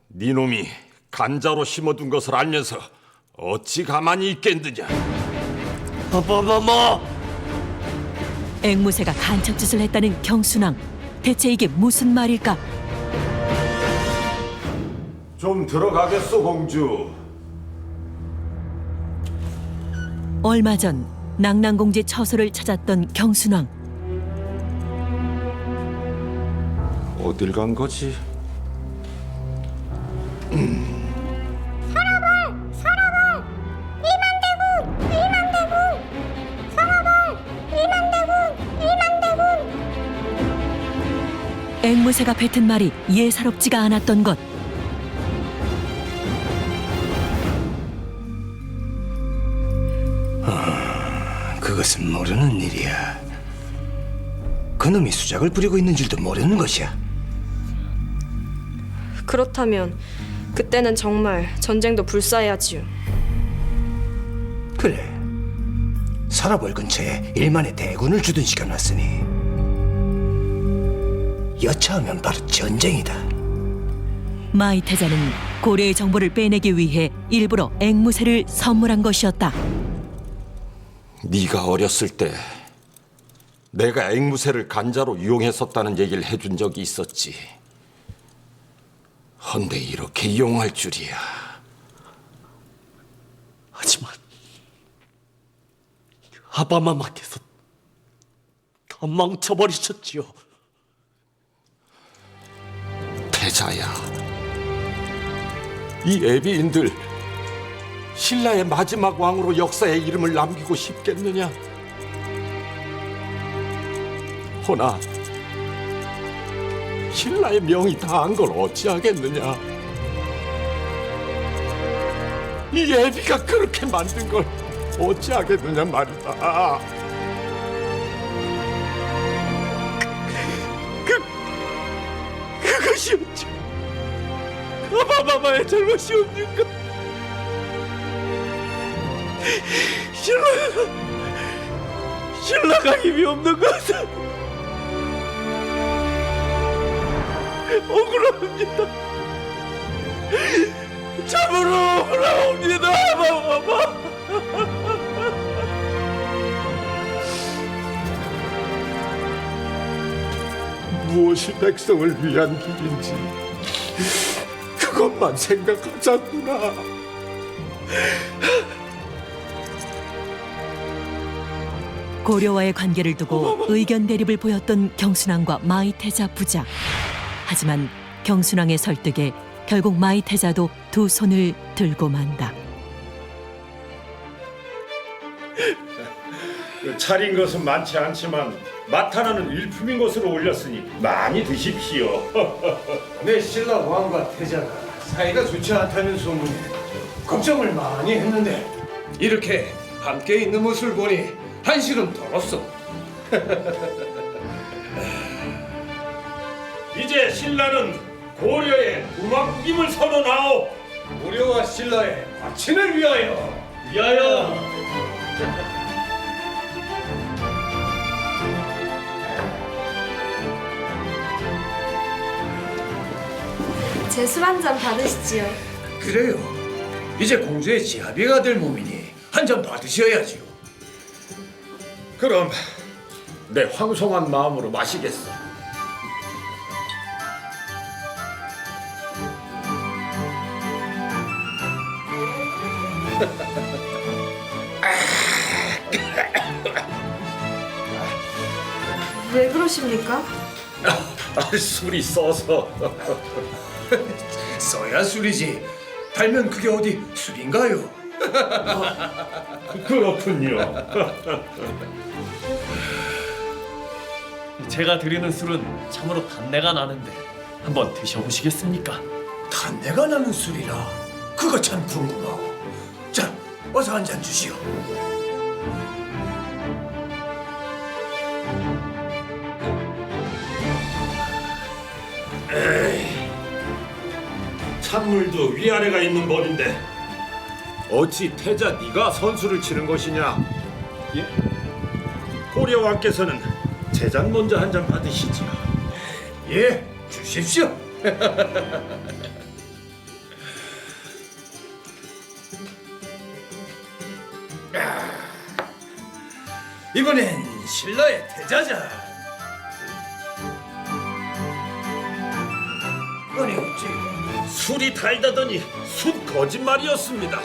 네 놈이 간자로 심어둔 것을 알면서 어찌 가만히 있겠느냐. 아바마마! 앵무새가 간첩짓을 했다는 경순왕. 대체 이게 무슨 말일까? 좀 들어가겠소, 공주. 얼마 전 낭랑공주의 처소를 찾았던 경순왕. 어딜 간 거지? 앵무새가 뱉은 말이 예사롭지가 않았던 것. 그것은 모르는 일이야. 그놈이 수작을 부리고 있는 줄도 모르는 것이야. 그렇다면 그때는 정말 전쟁도 불사해야지요. 그래. 서라벌 근처에 일만의 대군을 주둔시켜놨으니 여차하면 바로 전쟁이다. 마이태자는 고려의 정보를 빼내기 위해 일부러 앵무새를 선물한 것이었다. 네가 어렸을 때 내가 앵무새를 간자로 이용했었다는 얘기를 해준 적이 있었지. 헌데 이렇게 이용할 줄이야. 하지만 아바마마께서 다 망쳐버리셨지요. 태자야, 이 애비인들 신라의 마지막 왕으로 역사에 이름을 남기고 싶겠느냐? 허나 신라의 명이 다한 걸 어찌하겠느냐? 이 애비가 그렇게 만든 걸 어찌하겠느냐 말이다. 그것이었죠. 아바마마의 잘못이옵니까? 신라가 힘이 없는 것은 억울합니다. 참으로 억울합니다. 아바마마. 무엇이 백성을 위한 길인지 그것만 생각하자꾸나. 고려와의 관계를 두고 의견 대립을 보였던 경순왕과 마이태자 부자. 하지만 경순왕의 설득에 결국 마이태자도 두 손을 들고 만다. 차린 것은 많지 않지만 맛 하나는 일품인 것으로 올렸으니 많이 드십시오. 내 신라 왕과 태자가 사이가 좋지 않다는 소문에 걱정을 많이 했는데 이렇게 함께 있는 모습을 보니 한시름 덜었어. 이제 신라는 고려의 um악국임을 선언하오. 고려와 신라의 화친을 위하여. 위하여. 제 술 한 잔 받으시지요. 그래요. 이제 공주의 지아비가 될 몸이니 한 잔 받으셔야지요. 그럼 내 황송한 마음으로 마시겠어. 왜 그러십니까? 술이 써서. 써야 술이지. 달면 그게 어디 술인가요? 그렇군요. 제가 드리는 술은 참으로 단내가 나는데 한번 드셔보시겠습니까? 단내가 나는 술이라. 그거 참 궁금하오. 자, 어서 한 잔 주시오. 에이, 찬물도 위아래가 있는 법인데 어찌 태자 네가 선수를 치는 것이냐? 예? 고려 왕께서는 제장 먼저 한 잔 받으시지요. 예, 주십시오. 이번엔 신라의 태자자. 아니 어찌 술이 달다더니 술 거짓말이었습니다.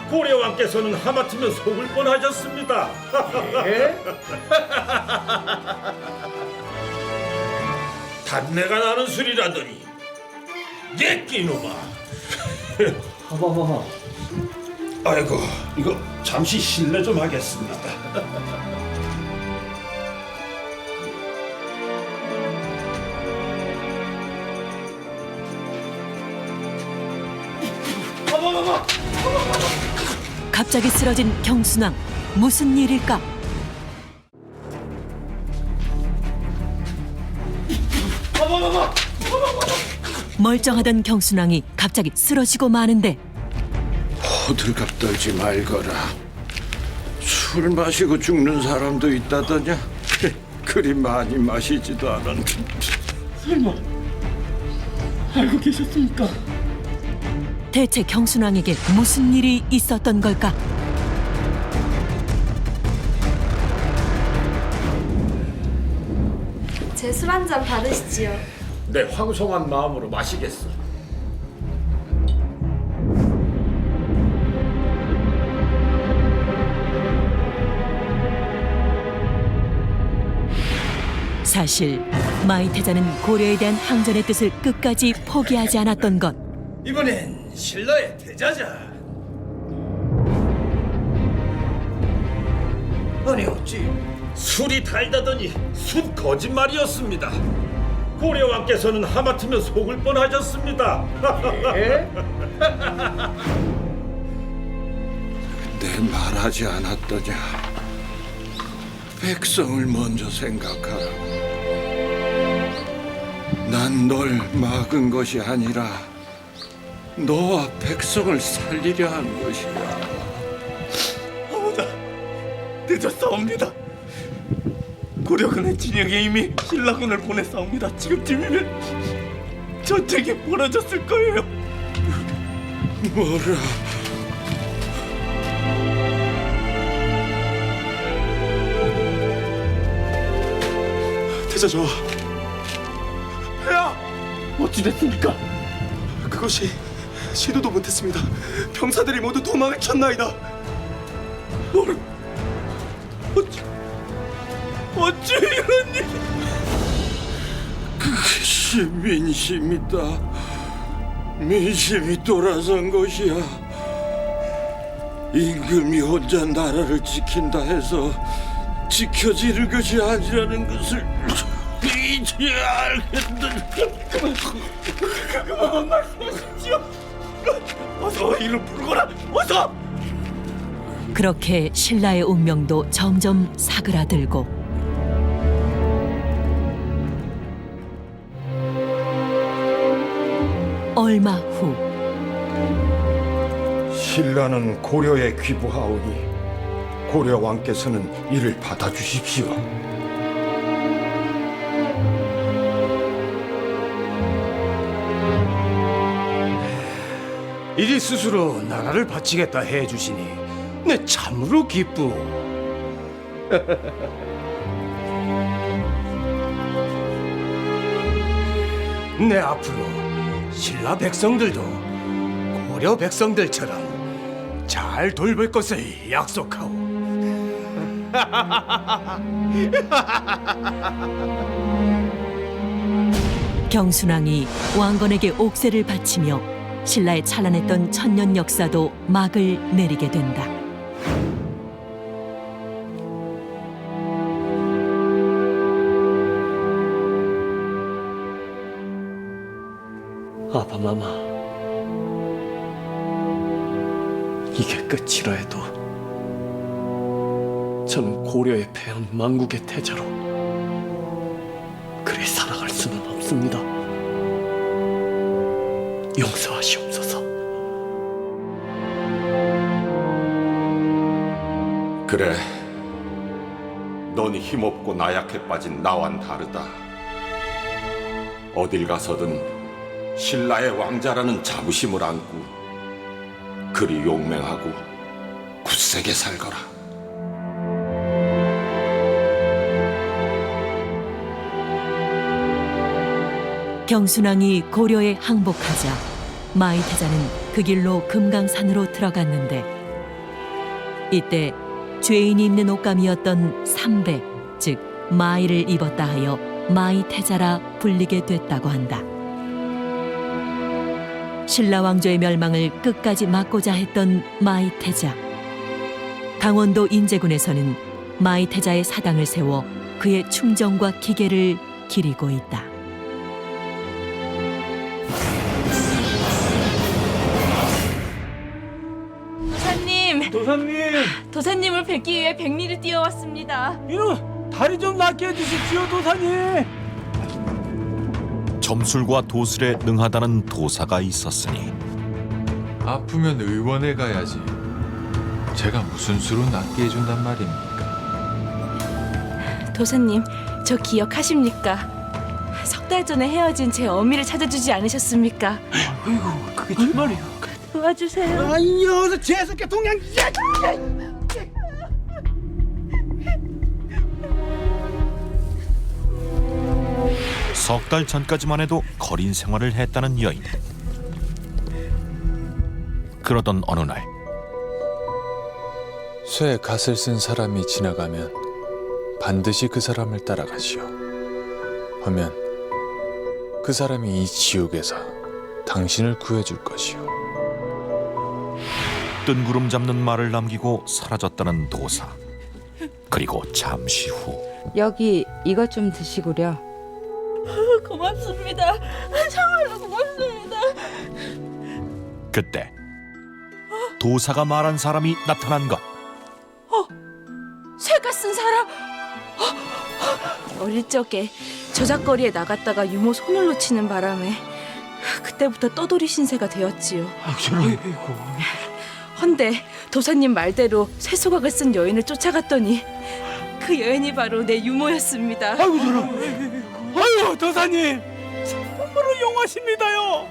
고려 왕께서는 하마터면 속을 뻔하셨습니다. 예? 단내가 나는 술이라더니 예끼놈아. 어머머머. 아이고, 이거 잠시 실례 좀 하겠습니다. 갑자기 쓰러진 경순왕. 무슨 일일까? 멀쩡하던 경순왕이 갑자기 쓰러지고 마는데 호들갑 떨지 말거라. 술 마시고 죽는 사람도 있다더냐? 그리 많이 마시지도 않았는데. 설마 알고 계셨습니까? 대체 경순왕에게 무슨 일이 있었던 걸까? 제 술 한 잔 받으시지요. 내 황송한 마음으로 마시겠어. 사실 마이태자는 고려에 대한 항전의 뜻을 끝까지 포기하지 않았던 것. 이번엔 신라의 태자자. 아니 어찌 술이 달다더니 술 거짓말이었습니다. 고려 왕께서는 하마터면 속을 뻔하셨습니다. 예? 내 말하지 않았더냐? 백성을 먼저 생각하라고. 난 널 막은 것이 아니라 너와 백성을 살리려 한 것이야. 어머나, 늦었사옵니다. 고려군은 진영에 이미 신라군을 보냈사옵니다. 지금쯤이면 전쟁이 벌어졌을 거예요. 뭐라? 태자저, 폐하! 어찌 됐습니까? 그것이 시도도 못했습니다. 병사들이 모두 도망을 쳤나이다. 어찌 이런 일? 그것이 민심이다. 민심이 돌아선 것이야. 임금이 혼자 나라를 지킨다 해서 지켜지는 것이 아니라는 것을 이제 알겠는데. 그만 말씀하십시오. 어서 이를 부르거라. 어서. 그렇게 신라의 운명도 점점 사그라들고 얼마 후 신라는 고려에 귀부하오니 고려 왕께서는 이를 받아주십시오. 이리 스스로 나라를 바치겠다 해주시니 내 참으로 기쁘오. 내 앞으로 신라 백성들도 고려 백성들처럼 잘 돌볼 것을 약속하오. 경순왕이 왕건에게 옥새를 바치며 신라의 찬란했던 천년 역사도 막을 내리게 된다. 아바마마, 이게 끝이라 해도 저는 고려에 패한 망국의 태자로 그리 살아갈 수는 없습니다. 용서하시옵소서. 그래, 넌 힘없고 나약해 빠진 나와는 다르다. 어딜 가서든 신라의 왕자라는 자부심을 안고 그리 용맹하고 굳세게 살거라. 경순왕이 고려에 항복하자 마이태자는 그 길로 금강산으로 들어갔는데 이때 죄인이 입는 옷감이었던 삼배, 즉 마이를 입었다 하여 마이태자라 불리게 됐다고 한다. 신라 왕조의 멸망을 끝까지 막고자 했던 마이태자. 강원도 인제군에서는 마이태자의 사당을 세워 그의 충정과 기계를 기리고 있다. 도사님을 뵙기 위해 백리를 뛰어왔습니다. 이놈, 다리 좀 낫게 해주십시오, 도사님. 점술과 도술에 능하다는 도사가 있었으니 아프면 의원에 가야지. 제가 무슨 수로 낫게 해준단 말입니까? 도사님, 저 기억하십니까? 석 달 전에 헤어진 제 어미를 찾아주지 않으셨습니까? 아이고, 그게 정말이요. 도와주세요. 이 녀석 재수께 동양. 석 달 전까지만 해도 거린 생활을 했다는 여인. 그러던 어느 날 쇠에 갓을 쓴 사람이 지나가면 반드시 그 사람을 따라가시오. 하면 그 사람이 이 지옥에서 당신을 구해줄 것이오. 뜬구름 잡는 말을 남기고 사라졌다는 도사. 그리고 잠시 후 여기 이것 좀 드시구려. 고맙습니다. 정말로 고맙습니다. 그때 도사가 말한 사람이 나타난 것. 쇠가 쓴 사람. 어릴 적에 저작거리에 나갔다가 유모 손을 놓치는 바람에 그때부터 떠돌이 신세가 되었지요. 헌데 도사님 말대로 쇠소각을 쓴 여인을 쫓아갔더니 그 여인이 바로 내 유모였습니다. 아이고 저런. 아유, 도사님, 참으로 용하십니다요.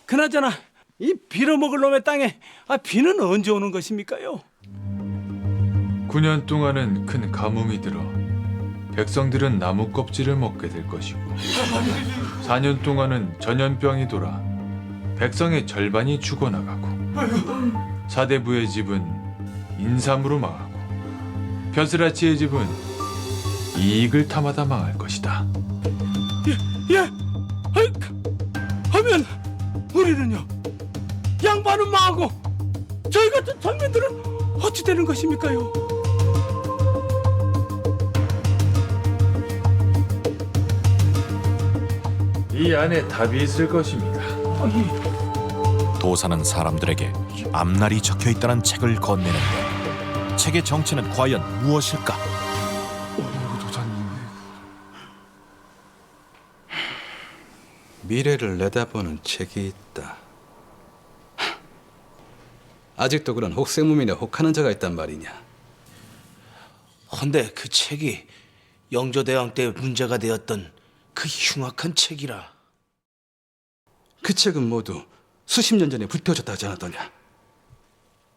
그나저나 이 빌어먹을 놈의 땅에 비는 언제 오는 것입니까요? 9년 동안은 큰 가뭄이 들어 백성들은 나무 껍질을 먹게 될 것이고 4년 동안은 전염병이 돌아 백성의 절반이 죽어나가고 사대부의 집은 인삼으로 망하고 벼슬아치의 집은 이익을 탐하다 망할 것이다. 예. 하면 우리는요? 양반은 망하고 저희 같은 천민들은 어찌 되는 것입니까요? 이 안에 답이 있을 것입니다. 도사는 사람들에게 앞날이 적혀 있다는 책을 건네는데 책의 정체는 과연 무엇일까? 미래를 내다보는 책이 있다. 아직도 그런 혹세무민에 혹하는 자가 있단 말이냐? 헌데 그 책이 영조대왕 때 문제가 되었던 그 흉악한 책이라. 그 책은 모두 수십 년 전에 불태워졌다 하지 않았더냐?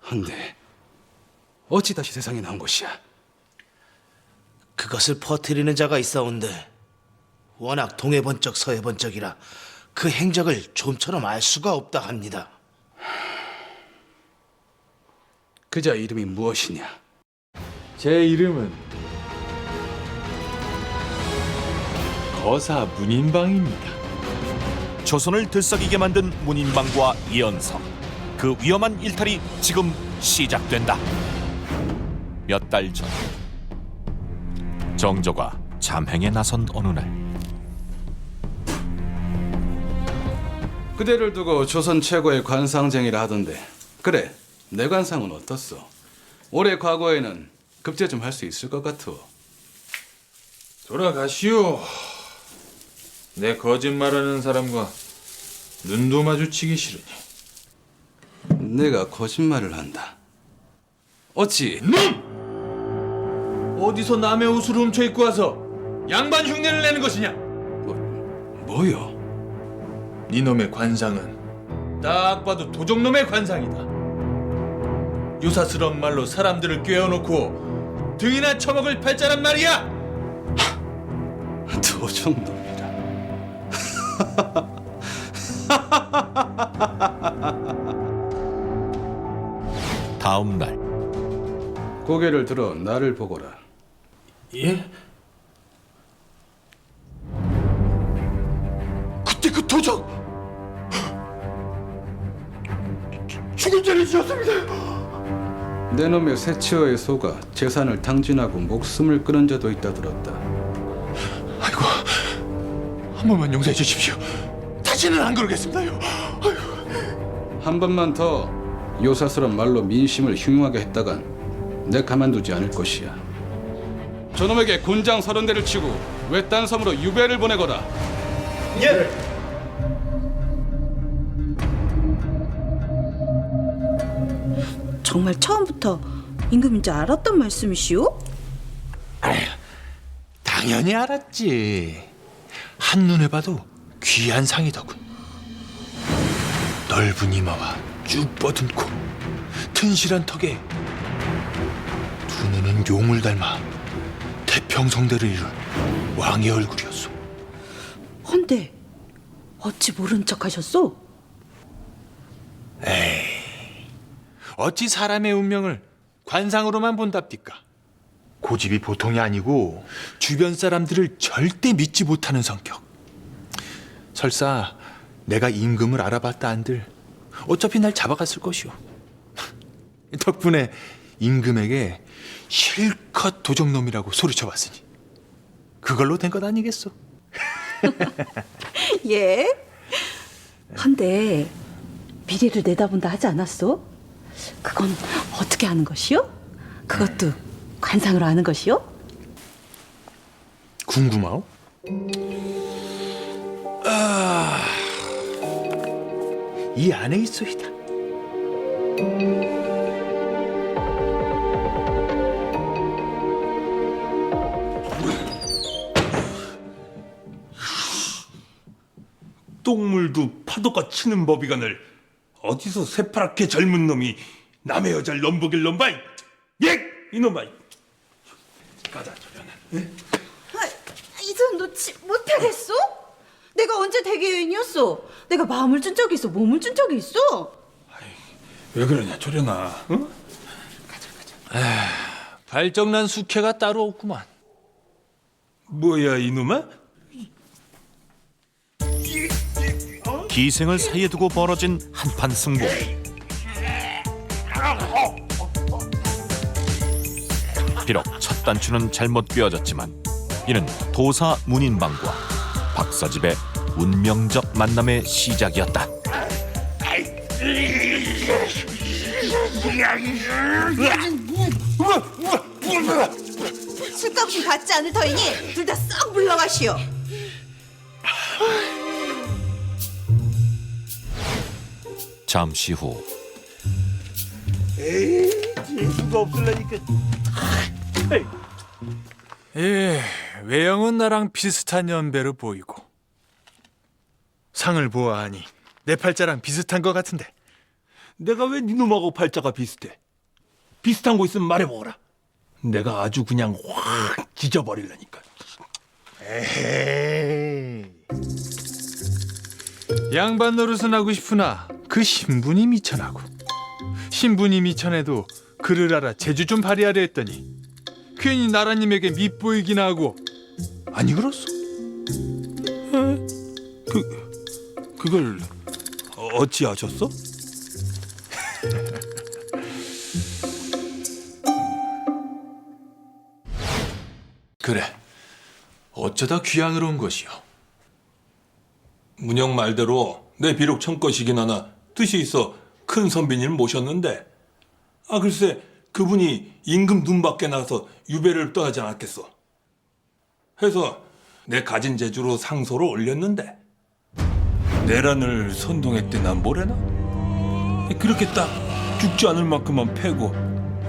헌데 어찌 다시 세상에 나온 것이야? 그것을 퍼뜨리는 자가 있사온데 워낙 동해번쩍 서해번쩍이라 그 행적을 좀처럼 알 수가 없다 합니다. 그자 이름이 무엇이냐? 제 이름은 거사 문인방입니다. 조선을 들썩이게 만든 문인방과 이연석. 그 위험한 일탈이 지금 시작된다. 몇 달 전 정조가 잠행에 나선 어느 날 그대를 두고 조선 최고의 관상쟁이라 하던데 그래 내 관상은 어떻소? 올해 과거에는 급제 좀 할 수 있을 것 같으오. 돌아가시오. 내 거짓말하는 사람과 눈도 마주치기 싫으니. 내가 거짓말을 한다. 어찌? 어디서 남의 옷을 훔쳐 입고 와서 양반 흉내를 내는 것이냐? 뭐요? 니놈의 관상은 딱 봐도 도적놈의 관상이다. 유사스러운 말로 사람들을 꿰어놓고 등이나 처먹을 팔자란 말이야. 도적놈이라. 다음 날 고개를 들어 나를 보거라. 예? 그때 그 도적 죽은 죄를 지었습니다. 내 놈의 세치어에 속아 재산을 탕진하고 목숨을 끊은 자도 있다 들었다. 아이고, 한 번만 용서해 주십시오. 다시는 안 그러겠습니다요. 한 번만 더 요사스런 말로 민심을 흉흉하게 했다간 내 가만두지 않을 것이야. 저놈에게 곤장 30대를 치고 외딴 섬으로 유배를 보내거라. 예. 정말 처음부터 임금인 줄 알았단 말씀이시오? 당연히 알았지. 한눈에 봐도 귀한 상이더군. 넓은 이마와 쭉 뻗은 코, 튼실한 턱에 두 눈은 용을 닮아 태평성대를 이룬 왕의 얼굴이었소. 헌데 어찌 모른 척하셨소? 에이, 어찌 사람의 운명을 관상으로만 본답디까? 고집이 보통이 아니고 주변 사람들을 절대 믿지 못하는 성격. 설사 내가 임금을 알아봤다 한들 어차피 날 잡아갔을 것이오. 덕분에 임금에게 실컷 도적놈이라고 소리쳐봤으니 그걸로 된 것 아니겠소? 예? 헌데 미래를 내다본다 하지 않았소? 그건 어떻게 아는 것이요? 그것도 관상으로 아는 것이요? 궁금하오? 이 안에 있소이다. 똥물도 파도가 치는 법이거늘 어디서 새파랗게 젊은 놈이 남의 여자를 넘보길 넘바이. 예, 이놈아. 가자 저년은. 이선 놓지 못하겠소? 내가 언제 대개 여인이었소? 내가 마음을 준 적이 있어? 몸을 준 적이 있어? 왜 그러냐 조련아. 응? 발정난 숙회가 따로 없구만. 뭐야 이놈아? 기생을 사이에 두고 벌어진 한판 승부. 비록 첫 단추는 잘못 꿰어졌지만 이는 도사 문인방과 박사집의 운명적 만남의 시작이었다. 술값은 받지 않을 터이니 둘 다 썩 물러가시오. 잠시 후 에이, 재수가 없을라니까. 예, 외형은 나랑 비슷한 연배로 보이고 상을 보아하니 내 팔자랑 비슷한 것 같은데. 내가 왜 니놈하고 팔자가 비슷해? 비슷한 거 있으면 말해보거라. 내가 아주 그냥 확 찢어버리려니까. 에헤이. 양반 노릇은 하고 싶으나 그 신분이 미천하고 신분이 미천해도 그를 알아 재주 좀 발휘하려 했더니 괜히 나라님에게 밉보이기나 하고 아니 그렇소? 그걸 어찌하셨어? 그래, 어쩌다 귀양으로 온 것이오? 문영 말대로 내 비록 청것이긴 하나 뜻이 있어 큰 선비님을 모셨는데 글쎄 그분이 임금 눈밖에 나서 유배를 떠나지 않았겠어. 해서 내 가진 재주로 상소를 올렸는데 내란을 선동했대나 뭐래나? 그렇게 딱 죽지 않을 만큼만 패고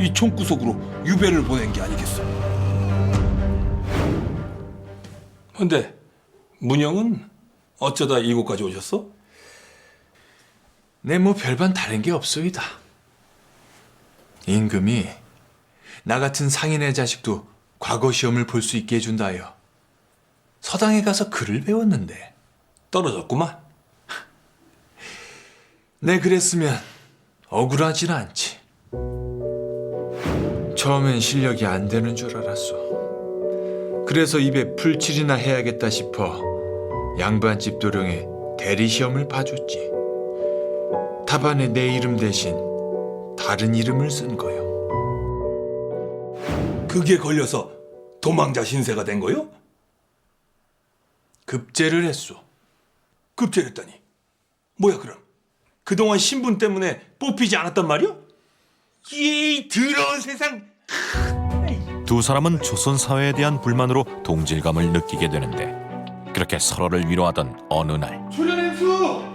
이 총구석으로 유배를 보낸 게 아니겠어. 근데 문영은 어쩌다 이곳까지 오셨어? 내 뭐 별반 다른 게 없소이다. 임금이 나 같은 상인의 자식도 과거 시험을 볼 수 있게 해준다 하여 서당에 가서 글을 배웠는데 떨어졌구만. 내 그랬으면 억울하진 않지. 처음엔 실력이 안 되는 줄 알았어. 그래서 입에 풀칠이나 해야겠다 싶어 양반집 도령에 대리시험을 봐줬지. 답안에 내 이름 대신 다른 이름을 쓴 거요. 그게 걸려서 도망자 신세가 된 거요? 급제를 했소. 급제를 했다니. 뭐야 그럼? 그동안 신분 때문에 뽑히지 않았단 말이야? 이 더러운 세상. 두 사람은 조선 사회에 대한 불만으로 동질감을 느끼게 되는데 그렇게 서로를 위로하던 어느 날 출연행수!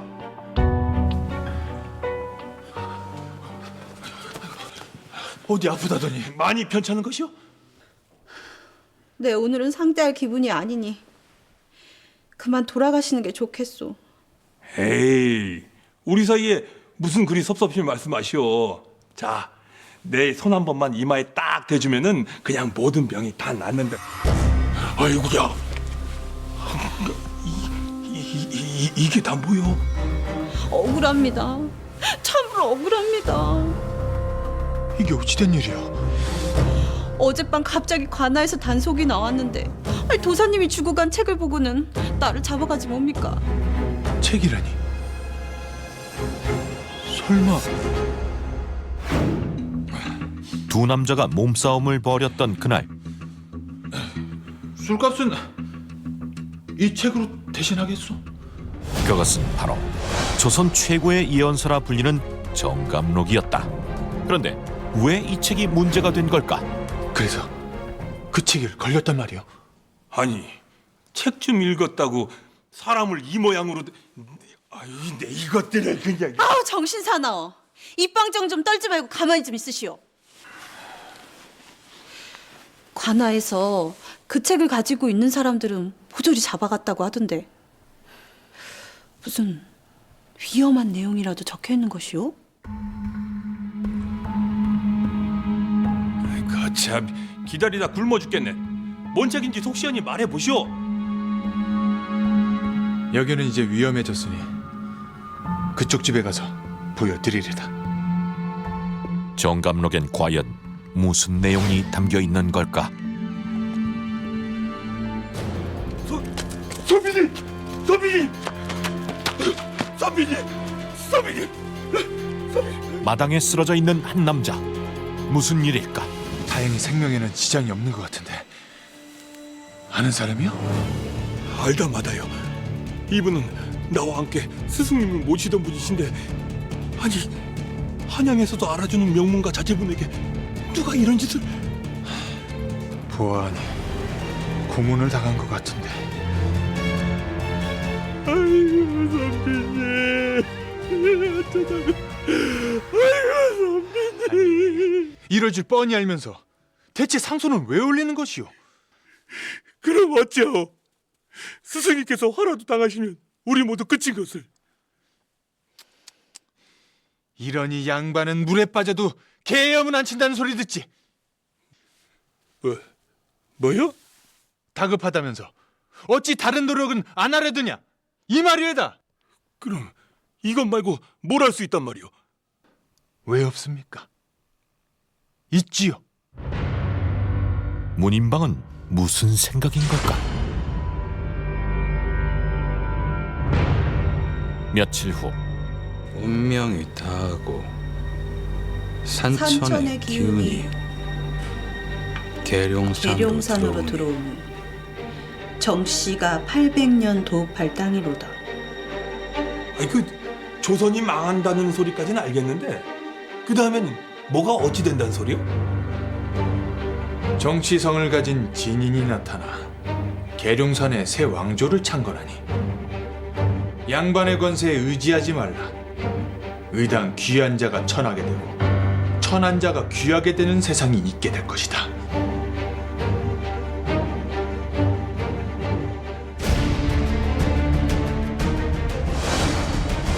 어디 아프다더니 많이 편찮은 것이요? 네, 오늘은 상대할 기분이 아니니 그만 돌아가시는 게 좋겠소. 에이, 우리 사이에 무슨 그리 섭섭히 말씀하시오. 자, 내 손 한 번만 이마에 딱 대주면은 그냥 모든 병이 다 낫는데. 아이고야. 이게 다 뭐요? 억울합니다. 참으로 억울합니다. 이게 어찌된 일이야? 어젯밤 갑자기 관아에서 단속이 나왔는데 도사님이 주고 간 책을 보고는 나를 잡아가지 뭡니까? 책이라니? 설마 두 남자가 몸싸움을 벌였던 그날 술값은 이 책으로 대신하겠소? 그것은 바로 조선 최고의 예언서라 불리는 정감록이었다. 그런데 왜 이 책이 문제가 된 걸까? 그래서 그 책을 걸렸단 말이오? 아니, 책 좀 읽었다고 사람을 이 모양으로. 아이, 내 이것들을 그냥. 아우, 정신 사나워. 입방정 좀 떨지 말고 가만히 좀 있으시오. 관아에서 그 책을 가지고 있는 사람들은 모조리 잡아갔다고 하던데 무슨 위험한 내용이라도 적혀 있는 것이오? 참, 기다리다 굶어 죽겠네. 뭔 책인지 속 시원히 말해보시오. 여기는 이제 위험해졌으니 그쪽 집에 가서 보여드리리다. 정감록엔 과연 무슨 내용이 담겨 있는 걸까? 선비님! 선비님! 선비님! 선비님! 마당에 쓰러져 있는 한 남자. 무슨 일일까? 다행히 생명에는 지장이 없는 것 같은데 아는 사람이요? 알다 마다요. 이분은 나와 함께 스승님을 모시던 분이신데 아니 한양에서도 알아주는 명문가 자제분에게 누가 이런 짓을. 보아하니 고문을 당한 것 같은데. 아이고 선비님, 어쩌다가. 아이고 선비님. 이럴 줄 뻔히 알면서 대체 상소는 왜 올리는 것이오? 그럼 어쩌오? 스승님께서 화라도 당하시면 우리 모두 끝인 것을. 이러니 양반은 물에 빠져도 개염은 안 친다는 소리 듣지? 뭐요? 다급하다면서 어찌 다른 노력은 안 하려드냐? 이 말이외다. 그럼 이것 말고 뭘 할 수 있단 말이오? 왜 없습니까? 있지요. 문인방은 무슨 생각인 걸까? 며칠 후 운명이 다하고 산천의 산천의 기운이 계룡산으로 들어오는 정씨가 800년 도읍할 땅이로다. 아니 그 조선이 망한다는 소리까지는 알겠는데 그 다음엔 뭐가 어찌 된다는 소리요? 정치성을 가진 진인이 나타나 계룡산에 새 왕조를 창건하니 양반의 권세에 의지하지 말라. 의당 귀한 자가 천하게 되고 천한 자가 귀하게 되는 세상이 있게 될 것이다.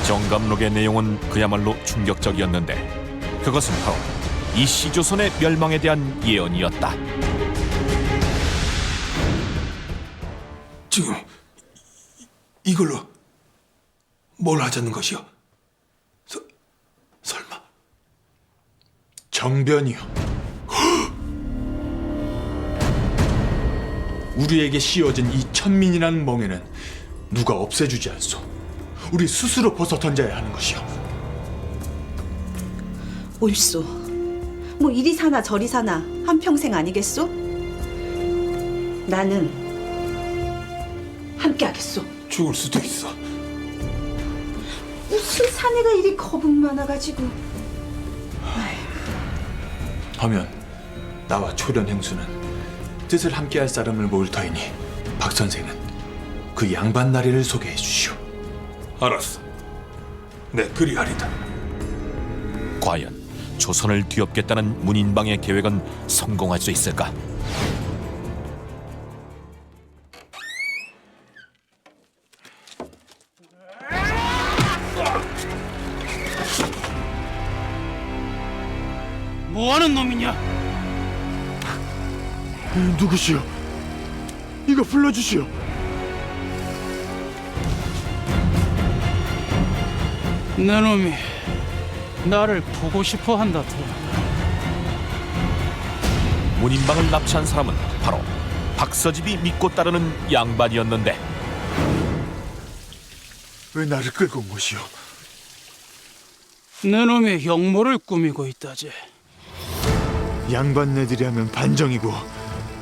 정감록의 내용은 그야말로 충격적이었는데 그것은 바로 이 시조선의 멸망에 대한 예언이었다. 지금 이걸로 뭘 하자는 것이요? 설마 정변이요. 우리에게 씌워진 이 천민이라는 멍에는 누가 없애주지 않소. 우리 스스로 벗어 던져야 하는 것이요. 옳소. 뭐 이리 사나 저리 사나 한평생 아니겠소? 나는 함께 하겠소. 죽을 수도 있어. 무슨 사내가 이리 겁은 많아가지고. 하면 나와 초련 행수는 뜻을 함께할 사람을 모을 터이니 박 선생은 그 양반 나리를 소개해 주시오. 알았어. 네, 그리하리다. 과연 조선을 뒤엎겠다는 문인방의 계획은 성공할 수 있을까? 뭐하는 놈이냐? 누구시오? 이거 불러주시오. 내 놈이 나를 보고 싶어 한다. 문인방을 납치한 사람은 바로 박서집이 믿고 따르는 양반이었는데 왜 나를 끌고 온 것이오? 내 놈이 역모를 꾸미고 있다지. 양반네들이 하면 반정이고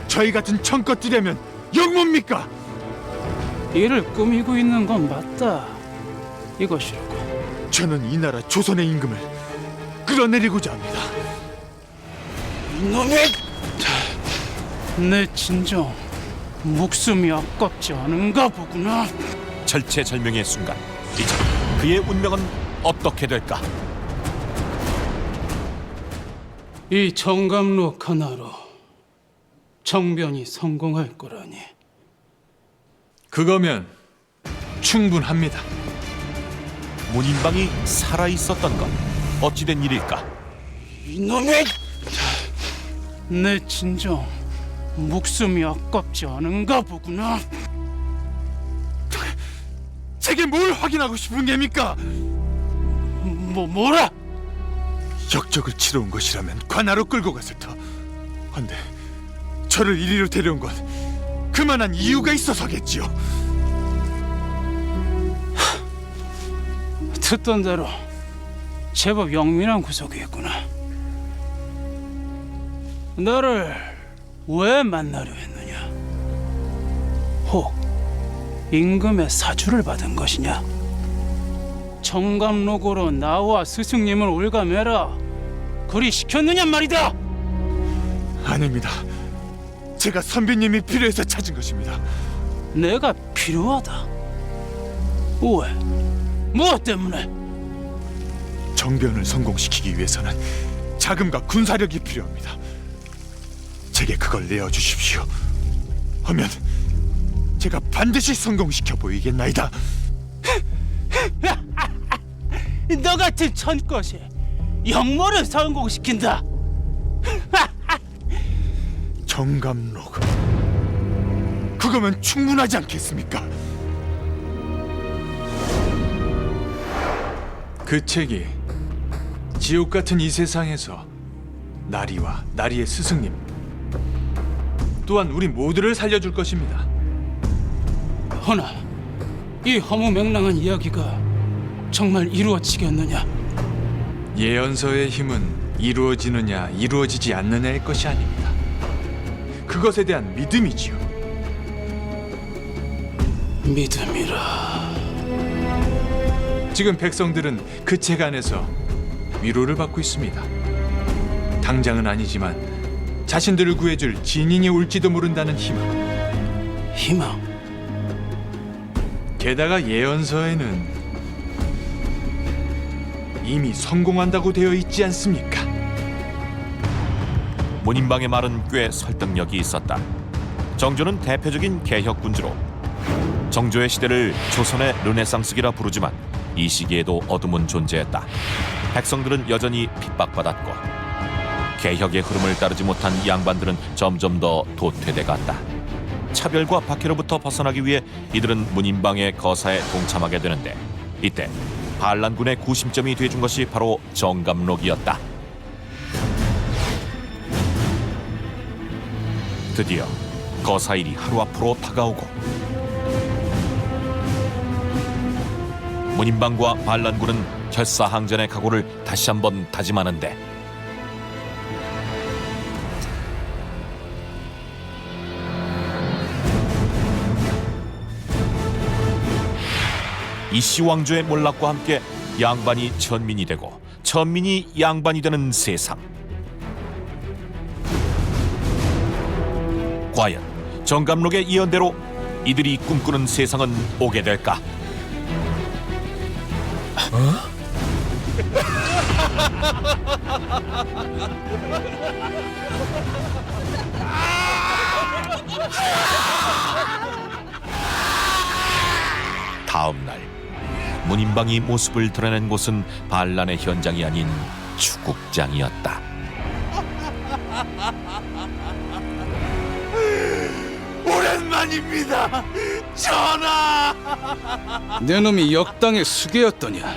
저희 같은 청껏들이 하면 영뭡니까? 이를 꾸미고 있는 건 맞다. 이것이라고. 저는 이 나라 조선의 임금을 끌어내리고자 합니다. 이놈이! 내 진정 목숨이 아깝지 않은가 보구나. 절체절명의 순간 이제 그의 운명은 어떻게 될까? 이 정감록 하나로 정변이 성공할 거라니. 그거면 충분합니다. 문인방이 살아있었던 건 어찌된 일일까? 이놈이! 내 진정 목숨이 아깝지 않은가 보구나. 제게 뭘 확인하고 싶은 게입니까? 뭐라? 역적을 치러 온 것이라면 관하로 끌고 갔을 터. 헌데 저를 이리로 데려온 건 그만한 이유가 있어서겠지요. 듣던 대로 제법 영민한 구석이었구나. 나를 왜 만나려 했느냐? 혹 임금의 사주를 받은 것이냐? 정감록으로 나와 스승님을 올가매라 그리 시켰느냐 말이다. 아닙니다. 제가 선비님이 필요해서 찾은 것입니다. 내가 필요하다? 왜? 무엇 때문에? 정변을 성공시키기 위해서는 자금과 군사력이 필요합니다. 제게 그걸 내어주십시오. 하면 제가 반드시 성공시켜 보이겠나이다. 너 같은 천것이 역모를 성공시킨다. 정감록 그거면 충분하지 않겠습니까? 그 책이 지옥 같은 이 세상에서 나리와 나리의 스승님 또한 우리 모두를 살려줄 것입니다. 허나 이 허무맹랑한 이야기가 정말 이루어지겠느냐? 예언서의 힘은 이루어지느냐 이루어지지 않느냐의 것이 아닙니다. 그것에 대한 믿음이지요. 믿음이라. 지금 백성들은 그 책 안에서 위로를 받고 있습니다. 당장은 아니지만 자신들을 구해줄 진인이 올지도 모른다는 희망. 희망? 게다가 예언서에는 이미 성공한다고 되어 있지 않습니까? 문인방의 말은 꽤 설득력이 있었다. 정조는 대표적인 개혁군주로 정조의 시대를 조선의 르네상스기라 부르지만 이 시기에도 어둠은 존재했다. 백성들은 여전히 핍박받았고 개혁의 흐름을 따르지 못한 양반들은 점점 더 도태돼 갔다. 차별과 박해로부터 벗어나기 위해 이들은 문인방의 거사에 동참하게 되는데 이때 반란군의 구심점이 돼준 것이 바로 정감록이었다. 드디어 거사일이 하루 앞으로 다가오고 문인방과 반란군은 결사항전의 각오를 다시 한번 다짐하는데 이씨 왕조의 몰락과 함께 양반이 천민이 되고 천민이 양반이 되는 세상. 과연 정감록의 예언대로 이들이 꿈꾸는 세상은 오게 될까? 다음 날 문인방이 모습을 드러낸 곳은 반란의 현장이 아닌 추국장이었다. 오랜만입니다, 전하. 내 놈이 역당의 수괴였더냐?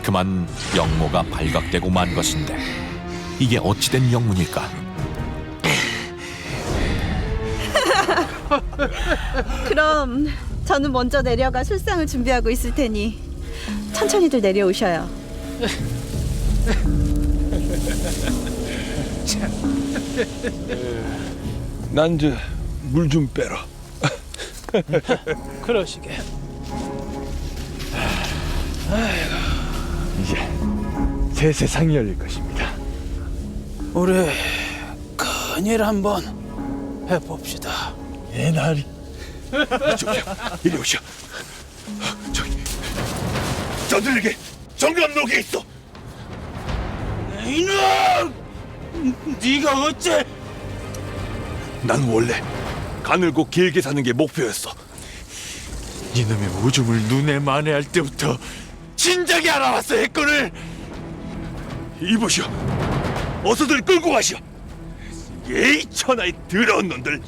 그만 영모가 발각되고 만 것인데 이게 어찌된 영문일까? 그럼 저는 먼저 내려가 술상을 준비하고 있을 테니 천천히들 내려오셔요. 난 저 물 좀 빼라. 그러시게. 이제 새 세상이 열릴 것입니다. 우리 큰일 한번 해봅시다. 옛날이 이쪽이요. 이리 오시오. 저기 저들에게 정감록에 있어. 이놈! 네가 어째? 난 원래 가늘고 길게 사는 게 목표였어. 이놈의 오줌을 눈에 만회할 때부터 진작에 알아왔어 했거늘. 이보시오. 어서들 끌고 가시오. 예이 천하의 더러운 놈들.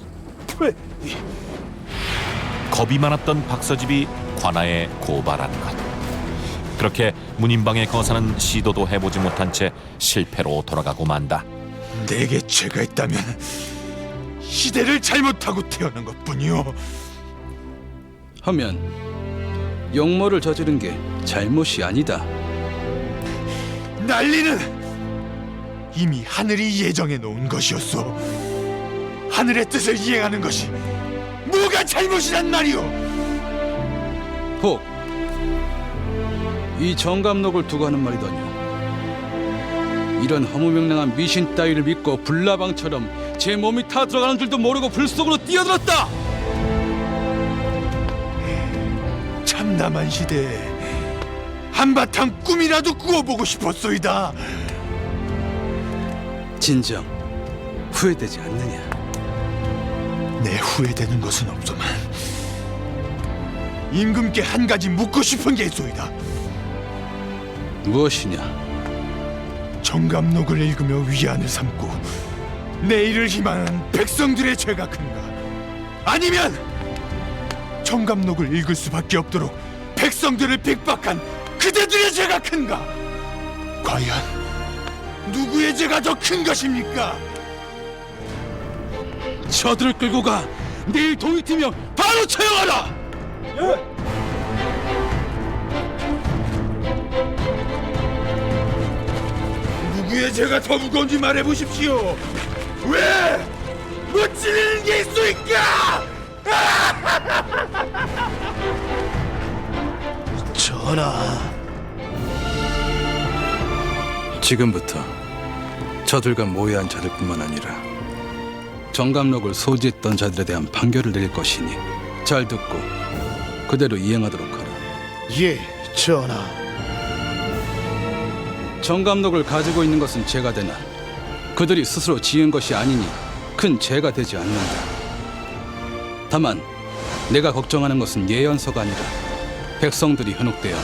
겁이 많았던 박서집이 관아에 고발한 것. 그렇게 문인방의 거사는 시도도 해보지 못한 채 실패로 돌아가고 만다. 내게 죄가 있다면 시대를 잘못하고 태어난 것뿐이오. 하면 역모를 저지른 게 잘못이 아니다. 난리는 이미 하늘이 예정해 놓은 것이었소. 하늘의 뜻을 이행하는 것이 뭐가 잘못이란 말이오. 혹, 이 정감록을 두고 하는 말이더냐. 이런 허무맹랑한 미신 따위를 믿고 불나방처럼 제 몸이 타 들어가는 줄도 모르고 불 속으로 뛰어들었다. 참남한 시대에 한바탕 꿈이라도 꾸어보고 싶었소이다. 진정 후회되지 않느냐? 내 후회되는 것은 없소만 임금께 한 가지 묻고 싶은 게 있소이다. 무엇이냐? 정감록을 읽으며 위안을 삼고 내일을 희망하는 백성들의 죄가 큰가? 아니면 정감록을 읽을 수밖에 없도록 백성들을 핍박한 그대들의 죄가 큰가? 과연 누구의 죄가 더 큰 것입니까? 저들을 끌고 가 내일 도입팀이면 바로 처형하라. 누구의 죄가 더 무거운지 말해보십시오. 왜? 못 지르는 게 있으니까! 전하, 지금부터 저들과 모여한 자들뿐만 아니라 정감록을 소지했던 자들에 대한 판결을 내릴 것이니 잘 듣고 그대로 이행하도록 하라. 예, 전하. 정감록을 가지고 있는 것은 죄가 되나 그들이 스스로 지은 것이 아니니 큰 죄가 되지 않는다. 다만 내가 걱정하는 것은 예언서가 아니라 백성들이 현혹되어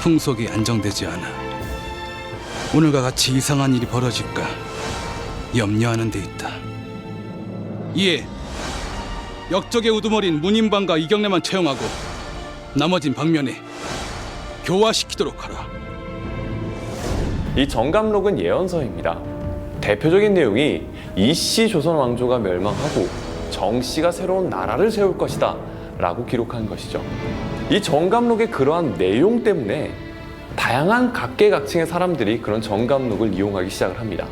풍속이 안정되지 않아 오늘과 같이 이상한 일이 벌어질까 염려하는 데 있다. 이에 역적의 우두머리인 문인방과 이경래만 채용하고 나머진 방면에 교화시키도록 하라. 이 정감록은 예언서입니다. 대표적인 내용이 이씨 조선 왕조가 멸망하고 정씨가 새로운 나라를 세울 것이다 라고 기록한 것이죠. 이 정감록의 그러한 내용 때문에 다양한 각계각층의 사람들이 그런 정감록을 이용하기 시작을 합니다.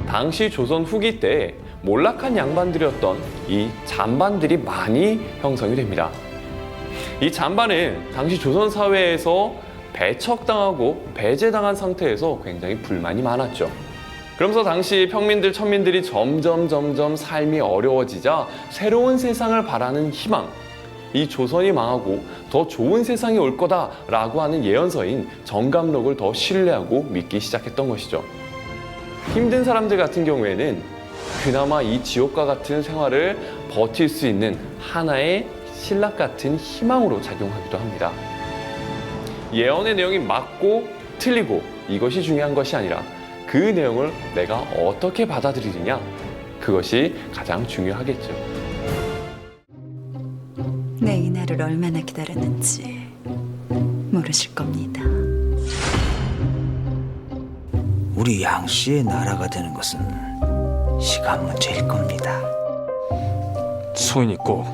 당시 조선 후기 때 몰락한 양반들이었던 이 잔반들이 많이 형성이 됩니다. 이 잔반은 당시 조선 사회에서 배척당하고 배제당한 상태에서 굉장히 불만이 많았죠. 그러면서 당시 평민들, 천민들이 점점 삶이 어려워지자 새로운 세상을 바라는 희망, 이 조선이 망하고 더 좋은 세상이 올 거다라고 하는 예언서인 정감록을 더 신뢰하고 믿기 시작했던 것이죠. 힘든 사람들 같은 경우에는 그나마 이 지옥과 같은 생활을 버틸 수 있는 하나의 신락 같은 희망으로 작용하기도 합니다. 예언의 내용이 맞고 틀리고 이것이 중요한 것이 아니라 그 내용을 내가 어떻게 받아들이느냐, 그것이 가장 중요하겠죠. 내 이 날을 얼마나 기다렸는지 모르실 겁니다. 우리 양 씨의 나라가 되는 것은 시간 문제일 겁니다. 소인이 꼭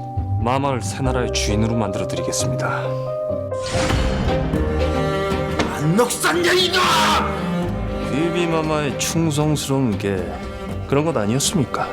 마마를 새 나라의 주인으로 만들어 드리겠습니다. 안넉산 년이다! 귀비마마의 충성스러운 게 그런 것 아니었습니까?